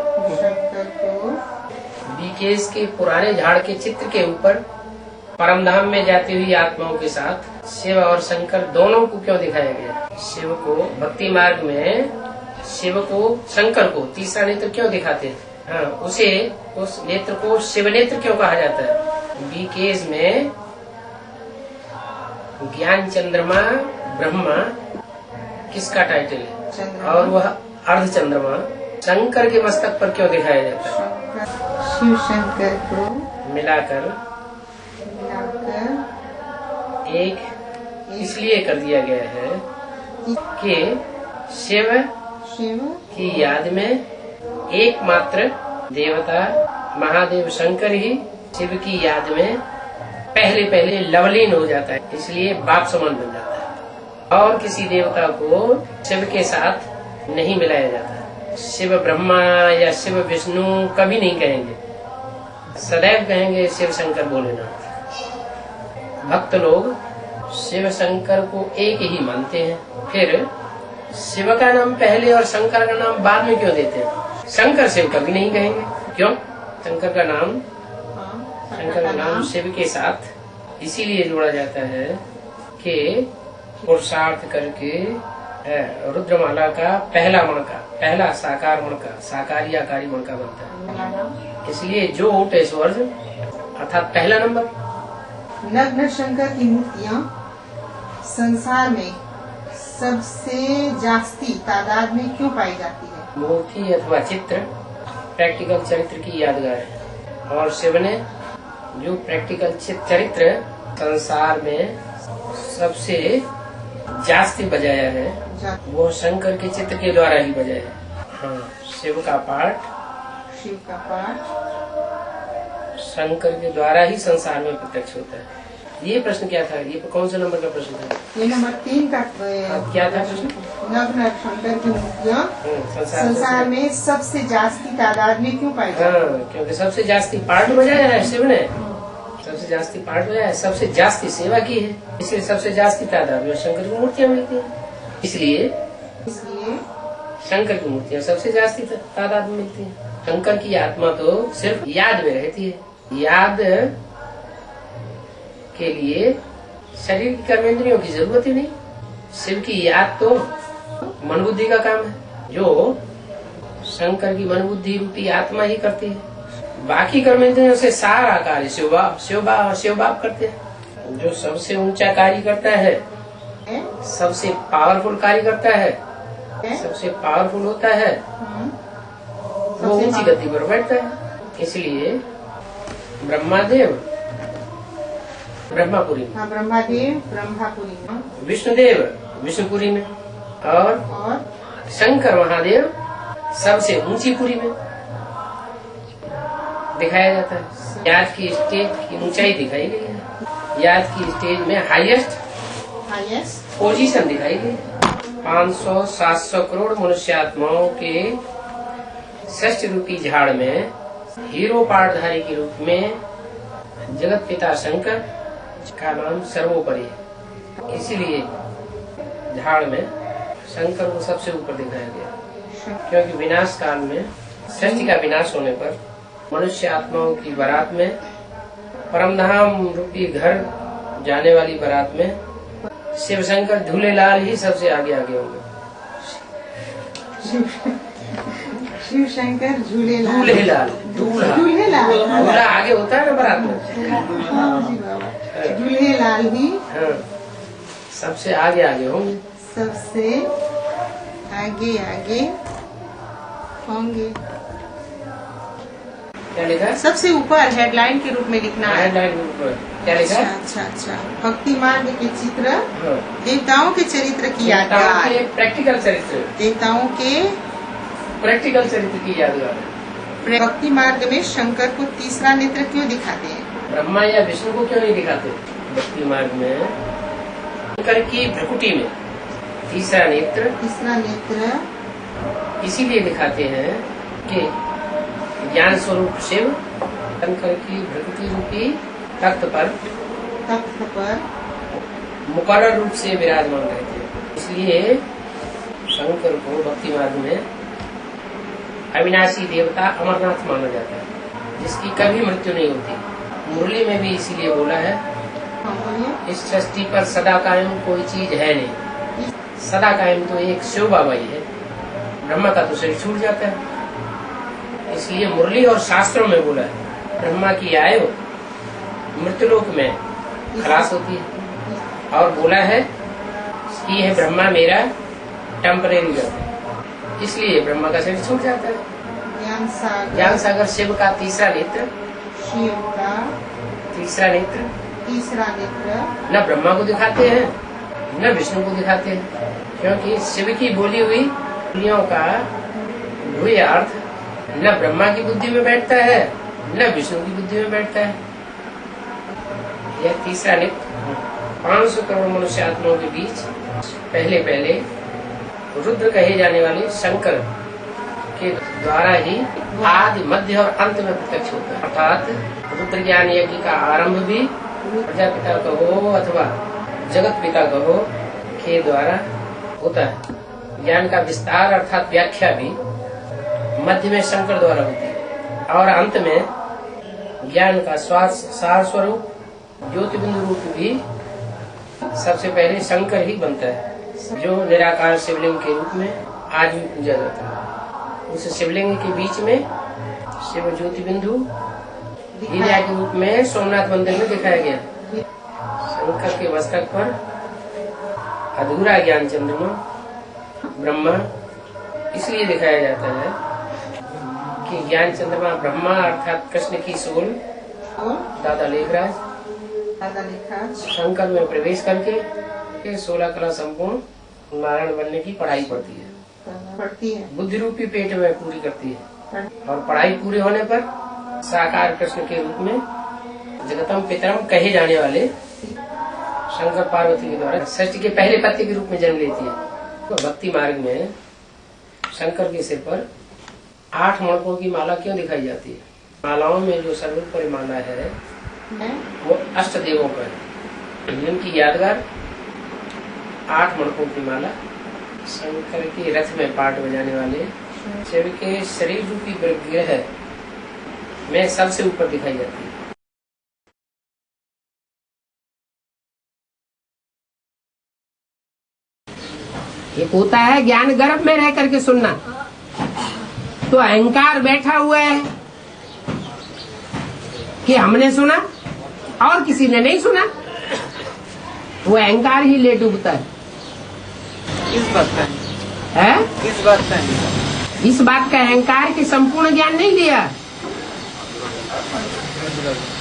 बीकेश के पुराने झाड़ के चित्र के ऊपर परमधाम में जाती हुई आत्माओं के साथ शिव और शंकर दोनों को क्यों दिखाया गया? शिव को भक्ति मार्ग में शिव को शंकर को तीसरा नेत्र क्यों दिखाते हैं? हाँ, उस नेत्र को शिव नेत्र क्यों कहा जाता है? बीकेश में ज्ञान चंद्रमा ब्रह्मा किसका टाइटल है? और वह अर्ध चंद्रमा शंकर के मस्तक पर क्यों दिखाया जाता है? शिव शंकर को मिलाकर एक इसलिए कर दिया गया है कि शिव की याद में एकमात्र देवता महादेव शंकर ही शिव की याद में पहले लवलीन हो जाता है, इसलिए बाप समान बन जाता है और किसी देवता को शिव के साथ नहीं मिलाया जाता. शिव ब्रह्मा या शिव विष्णु कभी नहीं कहेंगे, सदैव कहेंगे शिव शंकर भोलेनाथ. भक्त लोग शिव शंकर को एक ही मानते हैं, फिर शिव का नाम पहले और शंकर का नाम बाद में क्यों देते हैं? शंकर शिव कभी नहीं कहेंगे. क्यों? शंकर का नाम शिव के साथ इसीलिए जोड़ा जाता है कि पुरुषार्थ करके रुद्रमाला का पहला साकार मणका साकारी आकारी मणका बनता है. इसलिए जो उठे स्वर्ग अर्थात पहला नंबर. नग्न शंकर की मूर्तियां संसार में सबसे जास्ती तादाद में क्यों पाई जाती है? मूर्ति अथवा चित्र प्रैक्टिकल चरित्र की यादगार है, और शिव ने जो प्रैक्टिकल चरित्र संसार में सबसे जास्ती बजाया है वो शंकर के चित्र के द्वारा ही बजाया है। हाँ, शिव का पाठ शंकर के द्वारा ही संसार में प्रत्यक्ष होता है। ये प्रश्न क्या था? ये कौन सा नंबर का प्रश्न था? ये नंबर 3 का क्या था प्रश्न? नग्न शंकर की मूर्तियाँ संसार में सबसे जास्ती तादाद में क्यों पाई जाती? हाँ, क्योंकि सबसे जास्ती पाठ बजाया है शिव ने, सबसे जास्ती पाठ बजाया है, सबसे जास्ती सेवा की है, इसलिए सबसे जास्ती तादाद में शंकर की मूर्तियाँ मिलती हैं। इसलिए शंकर की मूर्तियाँ सबसे जास्ती तादाद में मिलती हैं। शंकर की आत्मा तो सिर्फ याद में रहती है। याद के लिए शरीर की कर्मेंद्रियों की जरूरत ही नहीं। शिव की याद तो मन बुद्धि का काम है, जो शंकर की मन बुद्धि रूपी आत्मा ही करती है। बाकी कर्मेंद्रियों से सारा कार्य शिव बाप करते हैं। जो सबसे ऊंचा कार्य करता है, सबसे पावरफुल कार्य करता है, सबसे पावरफुल होता है, वो ऊंची गति पर बैठता है। इसलिए ब्रह्मादेव ब्रह्मापुरी में, ब्रह्मादेव ब्रह्मापुरी में, विष्णुदेव विष्णुपुरी में, और शंकर महादेव सबसे ऊंची पुरी में दिखाया जाता है। याद की स्टेज की ऊंचाई दिखाई गई है। याद की स्टेज में हाईएस्ट पोजीशन दिखाई गई। 500-700 करोड़ मनुष्यात्माओं के षष्ठ रूपी झाड़ में हीरो पाठधारी के रूप में जगत पिता शंकर का नाम सर्वोपरि है। इसीलिए झाड़ में शंकर को सबसे ऊपर दिखाया गया, क्योंकि विनाश काल में सृष्टि का विनाश होने पर मनुष्य आत्माओं की बारात में, परमधाम रूपी घर जाने वाली बारात में शिव शंकर झूलेलाल ही सबसे आगे होंगे। शिव शंकर झूलेलाल दूल्हा आगे होता है ना बारात में, झूलेलाल ही सबसे आगे होंगे, सबसे आगे होंगे। क्या लिखा है? सबसे ऊपर हेडलाइन के रूप में लिखना है। हेडलाइन के ऊपर क्या लिखा है? अच्छा। भक्ति मार्ग के चित्र, देवताओं के चरित्र की यादगार, प्रैक्टिकल चरित्र, देवताओं के प्रैक्टिकल चरित्र की यादगार। भक्ति मार्ग में शंकर को तीसरा नेत्र क्यों दिखाते हैं? ब्रह्मा या विष्णु को क्यों नहीं दिखाते? भक्ति मार्ग में शंकर की भ्रकुटी में तीसरा नेत्र इसीलिए दिखाते हैं कि ज्ञान स्वरूप शिव शंकर की भ्रकुटी रूपी तख्त पर मुकर्रर रूप से विराजमान रहते हैं। इसलिए शंकर को भक्ति मार्ग में अविनाशी देवता अमरनाथ माना जाता है, जिसकी कभी मृत्यु नहीं होती। मुरली में भी इसीलिए बोला है, इस सृष्टि पर सदा कायम कोई चीज है नहीं। सदा कायम तो एक शिव बाबा ही है। ब्रह्मा का तो शरीर छूट जाता है, इसलिए मुरली और शास्त्रों में बोला है ब्रह्मा की आयु मृत्युलोक में खलास होती है, और बोला है कि यह ब्रह्मा मेरा टेम्परेरी है, इसलिए ब्रह्मा का शरीर छूट जाता है। ज्ञान सागर शिव का तीसरा नेत्र, न ब्रह्मा को दिखाते हैं न विष्णु को दिखाते हैं, क्योंकि शिव की बोली हुई बोलियों का वही अर्थ न ब्रह्मा की बुद्धि में बैठता है न विष्णु की बुद्धि में बैठता है। यह तीसरा नेत्र 500 करोड़ मनुष्य आत्माओं के बीच पहले रुद्र कहे जाने वाले शंकर के द्वारा ही आदि मध्य और अंत में प्रत्यक्ष होता है। अर्थात रुद्र ज्ञान यज्ञ का आरंभ भी प्रजापिता कहो अथवा जगत पिता कहो के द्वारा होता है। ज्ञान का विस्तार अर्थात व्याख्या भी मध्य में शंकर द्वारा होती है, और अंत में ज्ञान का सार स्वरूप ज्योतिबिंदु रूप भी सबसे पहले शंकर ही बनता है, जो निराकार शिवलिंग के रूप में आज भी पूजा जाता है। उस शिवलिंग के बीच में शिव ज्योतिबिंदु लीला के रूप में सोमनाथ मंदिर में दिखाया गया। शंकर के मस्तक पर अधूरा ज्ञान चंद्रमा ब्रह्मा इसलिए दिखाया जाता है कि ज्ञान चंद्रमा ब्रह्मा अर्थात कृष्ण की सोल दादा लेखराज शंकर में प्रवेश करके 16 कला संपूर्ण नारायण बनने की पढ़ाई पड़ती है, बुद्धि रूपी पेट में पूरी करती है, और पढ़ाई पूरी होने पर साकार कृष्ण के रूप में जगतम पितरम कहे जाने वाले शंकर पार्वती के द्वारा सृष्टि के पहले पत्ते के रूप में जन्म लेती है। तो भक्ति मार्ग में शंकर के सिर पर 8 मणकों की माला क्यों दिखाई जाती है? मालाओं में जो सर्वोपरि माला है वो अष्ट देवों पर, जिनकी यादगार 8 मणकों की माला शंकर के रथ में पाट बजाने वाले शिव के शरीर रूपी ग्रह में सबसे ऊपर दिखाई जाती है। एक होता है ज्ञान गर्भ में रह करके सुनना, तो अहंकार बैठा हुआ है कि हमने सुना और किसी ने नहीं सुना, वो अहंकार ही ले डूबता है। किस बात का है? किस बात का? इस बात का अहंकार की संपूर्ण ज्ञान नहीं लिया,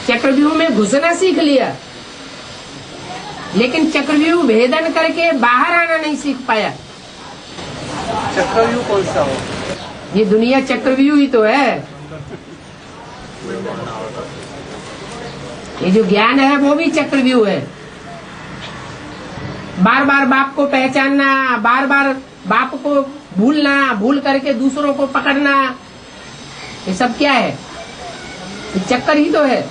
चक्रव्यूह में घुसना सीख लिया, लेकिन चक्रव्यूह भेदन करके बाहर आना नहीं सीख पाया। चक्रव्यूह कौन सा हो? ये दुनिया चक्रव्यूह ही तो है। ये जो ज्ञान है वो भी चक्रव्यूह है। बार बार बाप को पहचानना, बार बार बाप को भूलना, भूल करके दूसरों को पकड़ना, ये सब क्या है? ये चक्कर ही तो है।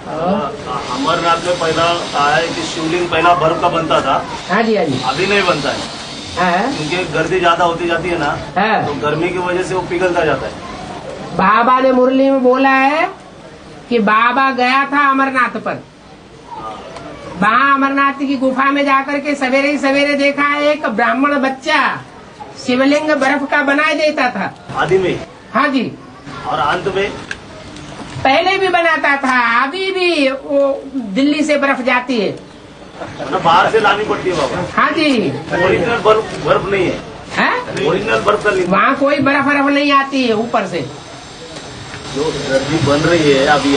अमरनाथ में पहला कहा है कि शिवलिंग पहला बर्फ का बनता था। हाँ जी, हाँ जी। अभी नहीं बनता है, क्योंकि गर्दी ज्यादा होती जाती है ना, तो गर्मी की वजह से वो पिघलता जाता है। बाबा ने मुरली में बोला है कि बाबा गया था अमरनाथ पर, वहाँ अमरनाथ की गुफा में जाकर के सवेरे ही सवेरे देखा एक ब्राह्मण बच्चा शिवलिंग बर्फ का बना देता था। आदि में? हाँ जी। और अंत में? पहले भी बनाता था, अभी भी वो दिल्ली से बर्फ जाती है ना, बाहर से लानी पड़ती है बाबा। हाँ जी। ओरिजिनल बर्फ नहीं है, ओरिजिनल बर्फ का लिंग वहाँ कोई बर्फ नहीं आती है ऊपर से। जो गर्मी बन रही है अभी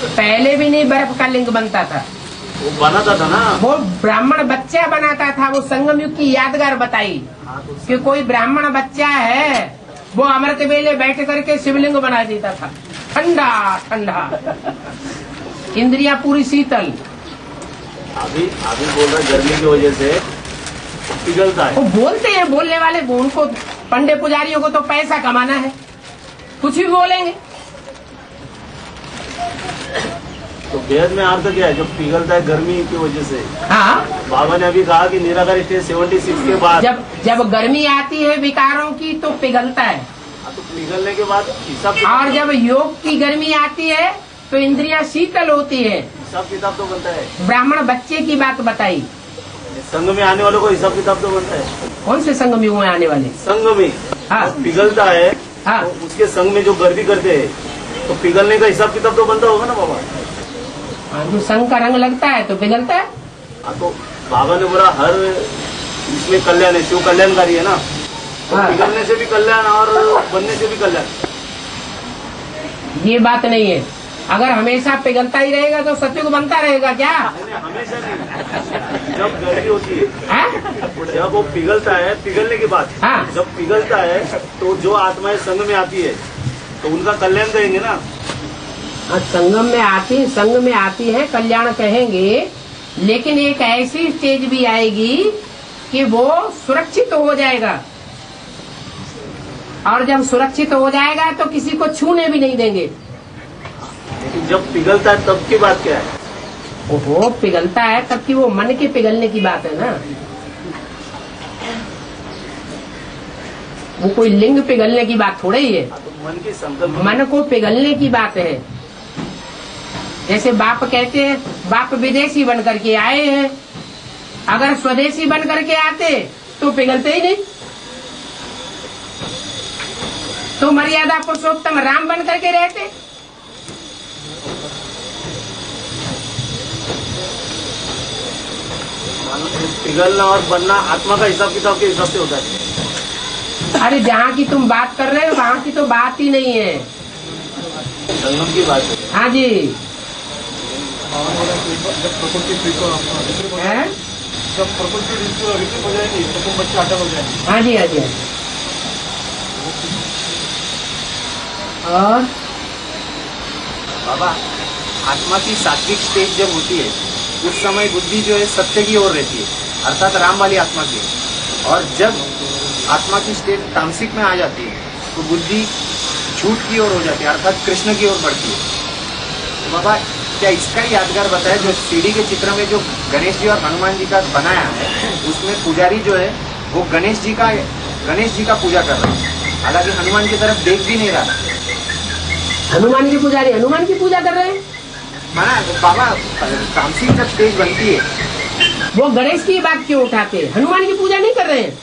पहले भी नहीं बर्फ का लिंग बनता था, वो बनाता था ना, वो ब्राह्मण बच्चा बनाता था। वो संगम युग की यादगार बताई कि कोई ब्राह्मण बच्चा है, वो अमृत वेले बैठ करके शिवलिंग बना देता था, ठंडा ठंडा, इंद्रियां पूरी शीतल। अभी बोल रहे गर्मी की वजह से पिघलता है। वो बोलते हैं, बोलने वाले, उनको पंडे पुजारियों को तो पैसा कमाना है, कुछ भी बोलेंगे। तो वेद में अर्थ क्या है? जो पिघलता है गर्मी की वजह से। हाँ, बाबा ने अभी कहा कि निराकार स्टेज 76 के बाद जब गर्मी आती है विकारों की तो पिघलता है, तो पिघलने के बाद हिसाब, और जब योग की गर्मी आती है तो इंद्रियां शीतल होती है। हिसाब किताब तो बनता है। ब्राह्मण बच्चे की बात बताई। संघ में आने वालों को हिसाब किताब तो बनता है। कौन से संघ में आने वाले? संघ में हाँ, पिघलता है। हाँ, तो उसके संघ में जो गर्मी करते हैं तो पिघलने का हिसाब किताब तो बनता होगा ना बाबा। जो संघ का रंग लगता है तो पिघलता है। तो बाबा ने बोला हर इसमें कल्याण है, शिव कल्याणकारी है ना, तो पिघलने से भी कल्याण और बनने से भी कल्याण। ये बात नहीं है। अगर हमेशा पिघलता ही रहेगा तो सत्युग बनता रहेगा क्या? हमेशा नहीं, जब गर्मी होती है, जब वो पिघलता है, पिघलने के बाद जब पिघलता है तो जो आत्माएं संघ में आती है तो उनका कल्याण करेंगे ना। संगम में आती है, कल्याण कहेंगे, लेकिन एक ऐसी स्टेज भी आएगी कि वो सुरक्षित हो जाएगा, और जब सुरक्षित हो जाएगा तो किसी को छूने भी नहीं देंगे। लेकिन जब पिघलता है तब की बात क्या है? ओहो, पिघलता है तब की वो मन के पिघलने की बात है ना, वो कोई लिंग पिघलने की बात थोड़ा ही है। मन की संकल्प, मन को पिघलने की बात है। जैसे बाप कहते हैं, बाप विदेशी बन करके आए हैं, अगर स्वदेशी बन करके आते तो पिघलते ही नहीं। तो मर्यादा पुरुषोत्तम राम बन करके रहते। पिघलना और बनना आत्मा का हिसाब किताब के हिसाब से होता है। अरे जहाँ की तुम बात कर रहे हो वहाँ की तो बात ही नहीं है। संगम की बात है। हाँ जी है? जब प्रकृति ऋतु हो जाएगी तो तुम बच्चे अटक हो जाएंगे। हाँ जी हाँ जी। और बाबा आत्मा की सात्विक स्टेज जब होती है उस समय बुद्धि जो है सत्य की ओर रहती है, अर्थात राम वाली आत्मा की। और जब आत्मा की स्टेज तामसिक में आ जाती है तो बुद्धि झूठ की ओर हो जाती है, अर्थात कृष्ण की ओर बढ़ती है। तो बाबा क्या इसका ही यादगार बताया जो सीढ़ी के चित्र में जो गणेश जी और हनुमान जी का बनाया है, उसमें पुजारी जो है वो गणेश जी का पूजा कर रहा है, हालांकि हनुमान की तरफ देख भी नहीं रहा। हनुमान की पुजारी हनुमान की पूजा कर रहे हैं। माना बाबा तामसिक जब स्टेज बनती है वो गणेश की बात क्यों उठाते हैं? हनुमान की पूजा नहीं कर रहे हैं।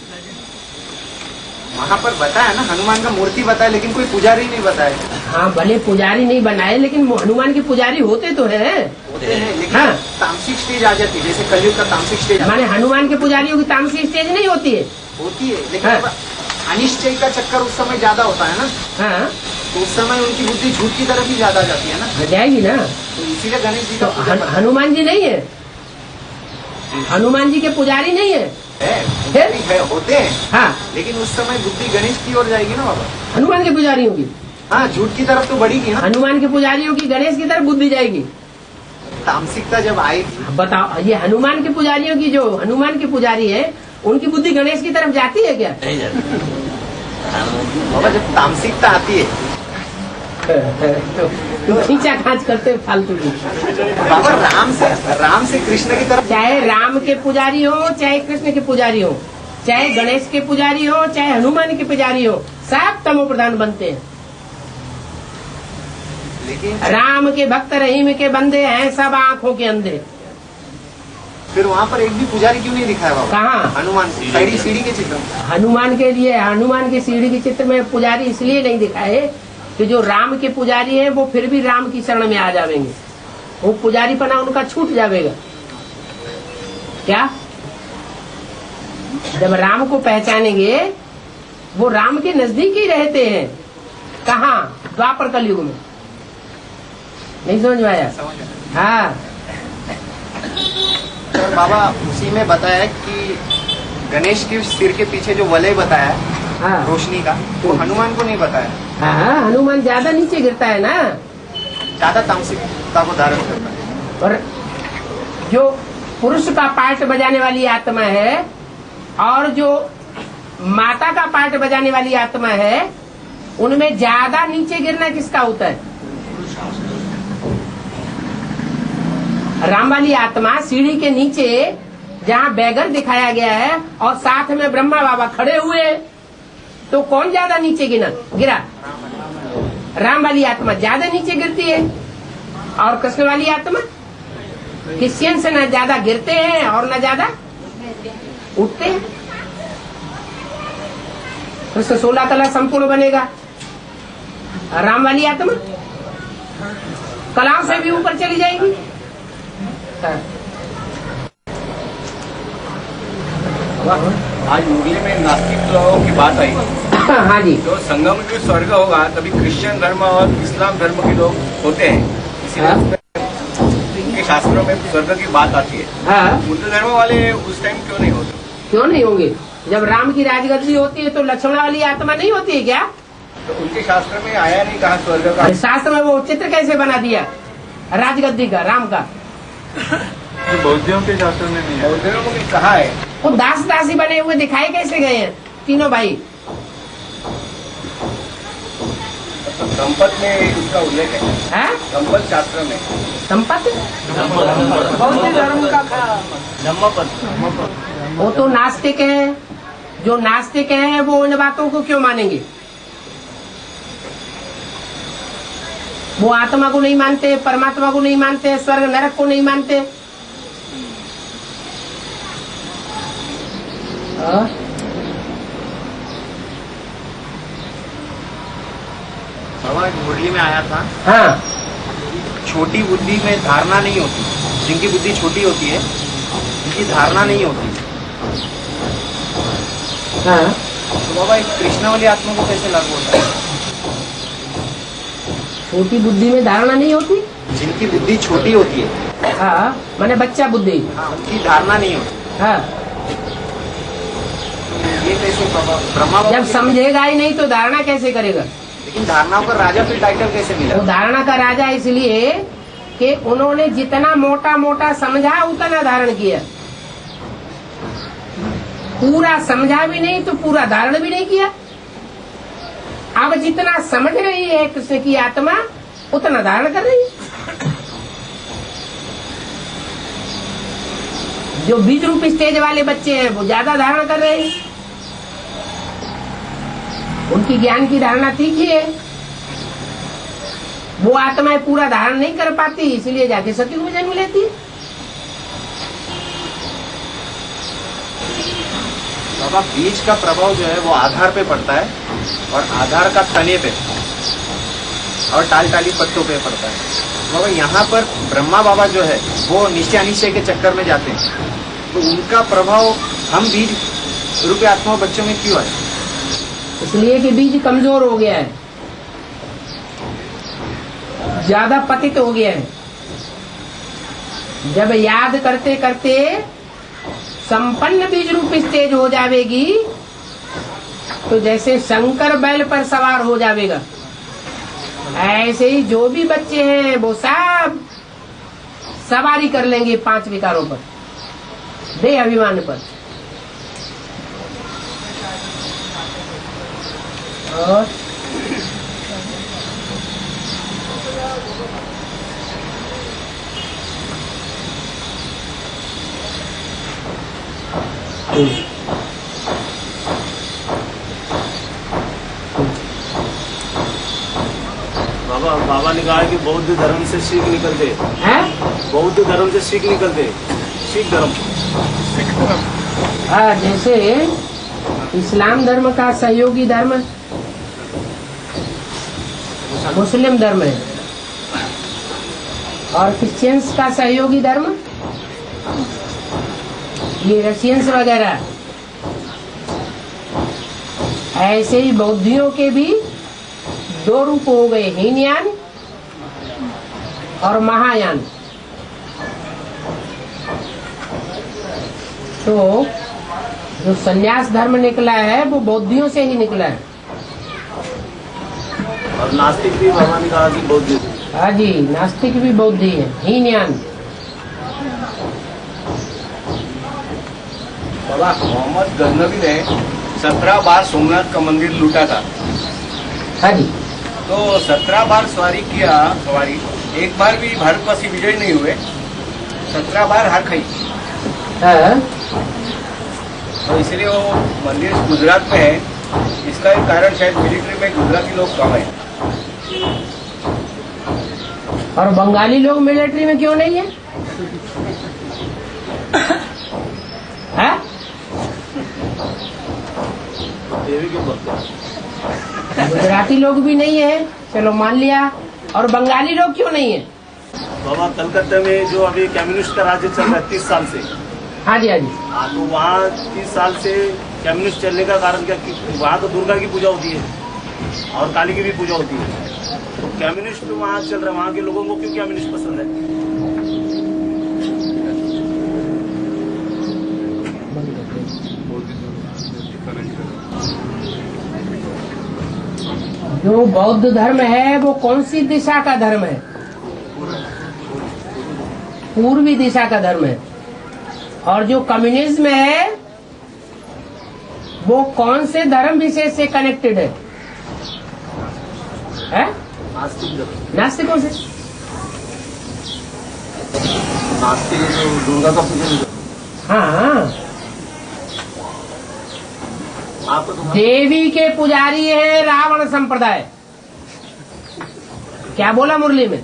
वहाँ पर बताया ना, हनुमान का मूर्ति बताया लेकिन कोई पुजारी नहीं बताया। हाँ भले पुजारी नहीं बनाए लेकिन हनुमान के पुजारी होते तो है। होते हैं लेकिन हाँ। तामसिक स्टेज आ जाती है, जैसे कलयुग का तामसिक स्टेज माने हनुमान के पुजारियों की तामसिक स्टेज नहीं होती है। होती है लेकिन हाँ। अनिश्चय का चक्कर उस समय ज्यादा होता है ना, हाँ तो उस समय उनकी बुद्धि झूठ की तरफ ही ज्यादा जाती है ना, जाएगी ना। तो इसीलिए गणेश जी तो का पूजा करते हनुमान जी नहीं है, हनुमान जी के पुजारी नहीं है। है होते हैं। हाँ लेकिन उस समय बुद्धि गणेश की ओर जाएगी ना बाबा। हनुमान के पुजारियों की, हाँ झूठ की तरफ तो बढ़ेगी ना, हनुमान के पुजारियों की गणेश की तरफ बुद्धि जाएगी। तामसिकता जब आएगी। बताओ ये हनुमान के पुजारियों की, जो हनुमान के पुजारी है उनकी बुद्धि गणेश की तरफ जाती है क्या? नहीं जाती बाबा, जब तामसिकता आती है तो खींचा खांच करते फालतू की। बाबा राम से कृष्ण की तरफ, चाहे राम के पुजारी हो, चाहे कृष्ण के पुजारी हो, चाहे गणेश के पुजारी हो, चाहे हनुमान के पुजारी हो, सब तमो प्रधान बनते हैं। लेकिन राम के भक्त रहीम के बंदे हैं सब आंखों के अंधे। फिर वहाँ पर एक भी पुजारी क्यों नहीं दिखाया बाबा? कहाँ? हनुमान सीढ़ी के चित्र में। हनुमान के लिए, हनुमान के सीढ़ी के चित्र में पुजारी इसलिए नहीं दिखाए कि जो राम के पुजारी हैं वो फिर भी राम की शरण में आ जाएंगे, वो पुजारी पना उनका छूट जाएगा। क्या जब राम को पहचानेंगे वो राम के नजदीक ही रहते हैं। कहाँ? द्वापर कलयुग में। नहीं समझ में आया? हाँ तो बाबा उसी में बताया कि गणेश के सिर के पीछे जो वलय बताया, हाँ रोशनी का, वो हनुमान को नहीं बताया। हाँ हनुमान ज्यादा नीचे गिरता है ना, ज्यादा तामसिकता को धारण करता है। और जो पुरुष का पार्ट बजाने वाली आत्मा है और जो माता का पार्ट बजाने वाली आत्मा है, उनमें ज्यादा नीचे गिरना किसका होता है? राम वाली आत्मा सीढ़ी के नीचे जहाँ बैगर दिखाया गया है और साथ में ब्रह्मा बाबा खड़े हुए, तो कौन ज्यादा नीचे गिरा? राम वाली आत्मा ज्यादा नीचे गिरती है और कृष्ण वाली आत्मा क्रिश्चियन से न ज्यादा गिरते हैं और न ज्यादा उठते हैं। कृष्ण 16 कला संपूर्ण बनेगा, राम वाली आत्मा कलाओं से भी ऊपर चली जाएगी। आज मुरली में नास्तिक लोगों की बात आई। हाँ जी। जो संगम में स्वर्ग होगा तभी क्रिश्चियन धर्म और इस्लाम धर्म के लोग होते हैं, इसीलिए उनके शास्त्रों में स्वर्ग की बात आती है। हाँ। बुद्ध धर्म वाले उस टाइम क्यों नहीं होते? क्यों नहीं होंगे? जब राम की राजगद्दी होती है तो लक्ष्मण वाली आत्मा नहीं होती है क्या? तो उनके शास्त्र में आया नहीं कहा स्वर्ग का? शास्त्र में वो चित्र कैसे बना दिया राजगद्दी का, राम का? बौद्धियों के शास्त्र में नहीं है। बौद्धियों में कहा है? वो दास दासी बने हुए दिखाए कैसे गए हैं तीनों भाई? संपत में इसका उल्लेख है। संपत शास्त्र में संपत बौद्ध धर्म का वो तो नास्तिक है। जो नास्तिक है वो इन बातों को क्यों मानेंगे? वो आत्मा को नहीं मानते, परमात्मा को नहीं मानते, स्वर्ग नरक को नहीं मानते। बाबा मुरली में आया था। हाँ। छोटी बुद्धि में धारणा नहीं होती, जिनकी बुद्धि छोटी होती है उनकी जिनकी धारणा नहीं होती। हाँ, तो बाबा एक कृष्णा वाली आत्मा को कैसे लागू होता है? छोटी बुद्धि में धारणा नहीं होती। जिनकी बुद्धि छोटी होती है, हाँ, माने बच्चा बुद्धि, हाँ, उनकी धारणा नहीं होती। हाँ, ये कैसे ब्रह्मा बाबा जब समझेगा ही नहीं तो धारणा कैसे करेगा? लेकिन धारणाओं का राजा फिर टाइटल कैसे मिला? वो धारणा का राजा इसलिए कि उन्होंने जितना मोटा मोटा समझा उतना धारण किया, पूरा समझा भी नहीं तो पूरा धारण भी नहीं किया। अब जितना समझ रही है कृष्ण की आत्मा उतना धारण कर रही है। जो बीज रूप स्टेज वाले बच्चे हैं वो ज्यादा धारण कर रहे हैं, उनकी ज्ञान की धारणा तीखी है। वो आत्माएं पूरा धारण नहीं कर पाती, इसलिए जाके सतयुग में जन्म लेती है। बाबा बीज का प्रभाव जो है वो आधार पे पड़ता है और आधार का तने पे और टाली पत्तों पे पड़ता है। बाबा यहाँ पर ब्रह्मा बाबा जो है वो निश्चय अनिश्चय के चक्कर में जाते हैं, तो उनका प्रभाव हम बीज रूपी आत्मा बच्चों में क्यों है? इसलिए कि बीज कमजोर हो गया है, ज्यादा पतित हो गया है। जब याद करते करते संपन्न बीज रूप स्टेज हो जाएगी तो जैसे शंकर बैल पर सवार हो जाएगा, ऐसे ही जो भी बच्चे हैं वो सब सवारी कर लेंगे 5 विकारों पर, देह अभिमान पर। और बाबा ने कहा कि बौद्ध धर्म से सिख निकलते हैं, बौद्ध धर्म से सिख निकलते, सिख धर्म। हाँ, जैसे इस्लाम धर्म का सहयोगी धर्म मुस्लिम धर्म है और क्रिश्चियंस का सहयोगी धर्म ये रशियंस वगैरह। ऐसे ही बौद्धियों के भी 2 रूप हो गए, हीनयान और महायान। तो जो संन्यास धर्म निकला है वो बौद्धियों से ही निकला है। और नास्तिक भी बाबा ने कहा कि बौद्ध। हाँ जी, नास्तिक भी बौद्धि है, हीनयान। बाबा मोहम्मद गजनबी ने 17 बार सोमनाथ का मंदिर लूटा था। हाँ जी, तो 17 बार सवारी, एक बार भी भारतवासी विजय नहीं हुए, 17 बार हार खाई। हाँ, तो इसलिए वो मंदिर गुजरात में है। इसका एक कारण शायद मिलिट्री में गुजराती लोग कम है। और बंगाली लोग मिलिट्री में क्यों नहीं है? हाँ? गुजराती लोग भी नहीं है, चलो मान लिया, और बंगाली लोग क्यों नहीं है? बाबा कलकत्ता में जो अभी कम्युनिस्ट का राज्य चल रहा है 30 साल से। हाँ जी, हाँ जी। तो वहाँ 30 साल से कम्युनिस्ट चलने का कारण क्या कि वहाँ तो दुर्गा की पूजा होती है और काली की भी पूजा होती है। तो कम्युनिस्ट वहाँ चल रहा है, वहाँ के लोगों को क्यों कम्युनिस्ट पसंद है? जो बौद्ध धर्म है वो कौन सी दिशा का धर्म है? पूर्वी दिशा का धर्म है। और जो कम्युनिज्म है वो कौन से धर्म विशेष से कनेक्टेड है? नास्तिकों से। नास्तिक दुर्गा का पूजन। हाँ, देवी के पुजारी है रावण संप्रदाय। क्या बोला मुरली में?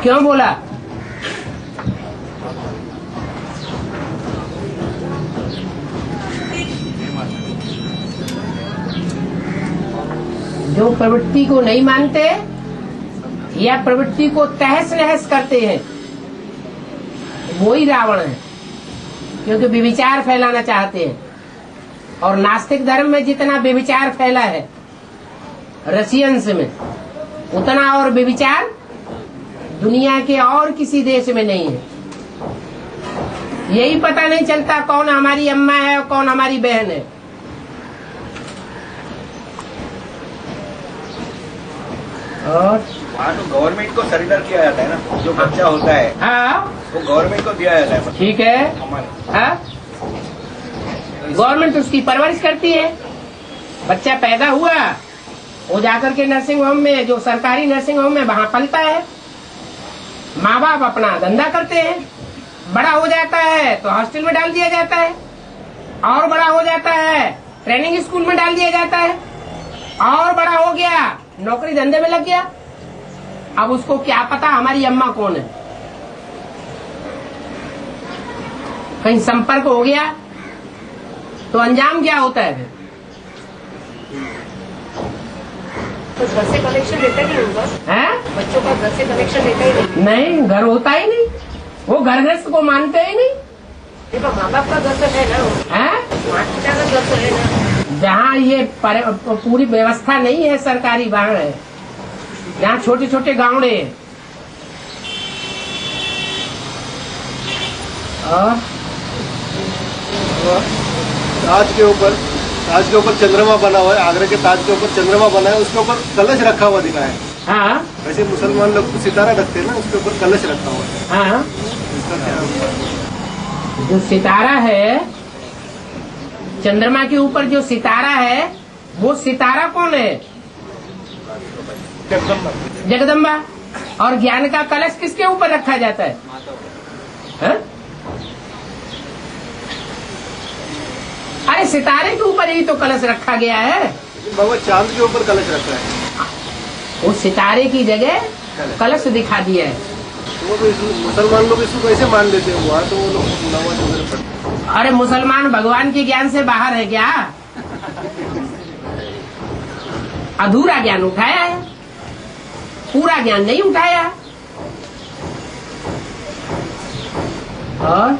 क्यों बोला? जो प्रवृत्ति को नहीं मानते या प्रवृत्ति को तहस नहस करते हैं वो ही रावण है, क्योंकि व्यभिचार फैलाना चाहते हैं। और नास्तिक धर्म में जितना व्यभिचार फैला है रशियंस में, उतना और व्यभिचार दुनिया के और किसी देश में नहीं है। यही पता नहीं चलता कौन हमारी अम्मा है और कौन हमारी बहन है। और वहाँ तो गवर्नमेंट को सरेंडर किया जाता है ना, जो बच्चा होता है हाँ वो गवर्नमेंट को दिया जाता है। ठीक है, हाँ गवर्नमेंट उसकी परवरिश करती है। बच्चा पैदा हुआ, वो जाकर के नर्सिंग होम में, जो सरकारी नर्सिंग होम में, वहाँ पलता है। माँ बाप अपना धंधा करते हैं। बड़ा हो जाता है तो हॉस्टल में डाल दिया जाता है, और बड़ा हो जाता है ट्रेनिंग स्कूल में डाल दिया जाता है, और बड़ा हो गया नौकरी धंधे में लग गया। अब उसको क्या पता हमारी अम्मा कौन है। कहीं संपर्क हो गया तो अंजाम क्या होता है फिर? तो घर से कनेक्शन देता नहीं होगा है? बच्चों का घर से कनेक्शन देता ही नहीं, घर होता ही नहीं। वो घर गृहस्थ को मानते ही नहीं। देखो माँ बाप का घर तो है ना, है माता पिता का घर तो है ना। जहाँ ये पूरी व्यवस्था नहीं है सरकारी, वहाँ है। जहाँ छोटे छोटे गाँवड़े हैं। ताज के ऊपर चंद्रमा बना हुआ है। आगरा के ताज के ऊपर चंद्रमा बना है, उसके ऊपर कलश रखा हुआ दिखा है। हाँ वैसे मुसलमान लोग तो सितारा रखते हैं ना, उसके ऊपर कलश रखा हुआ है। हाँ, इसका क्या? जो सितारा है, चंद्रमा के ऊपर जो सितारा है, वो सितारा कौन है? जगदम्बा। और ज्ञान का कलश किसके ऊपर रखा जाता है? अरे सितारे के ऊपर ही तो कलश रखा गया है। बाबा चांद के ऊपर कलश रखा है। वो सितारे की जगह कलश दिखा दिया है। वो तो मुसलमान लोग इसको कैसे मान लेते हैं? वहाँ तो वो लोग नमाज वगैरह पढ़ते हैं। अरे मुसलमान भगवान के ज्ञान से बाहर है क्या? अधूरा ज्ञान उठाया है, पूरा ज्ञान नहीं उठाया। और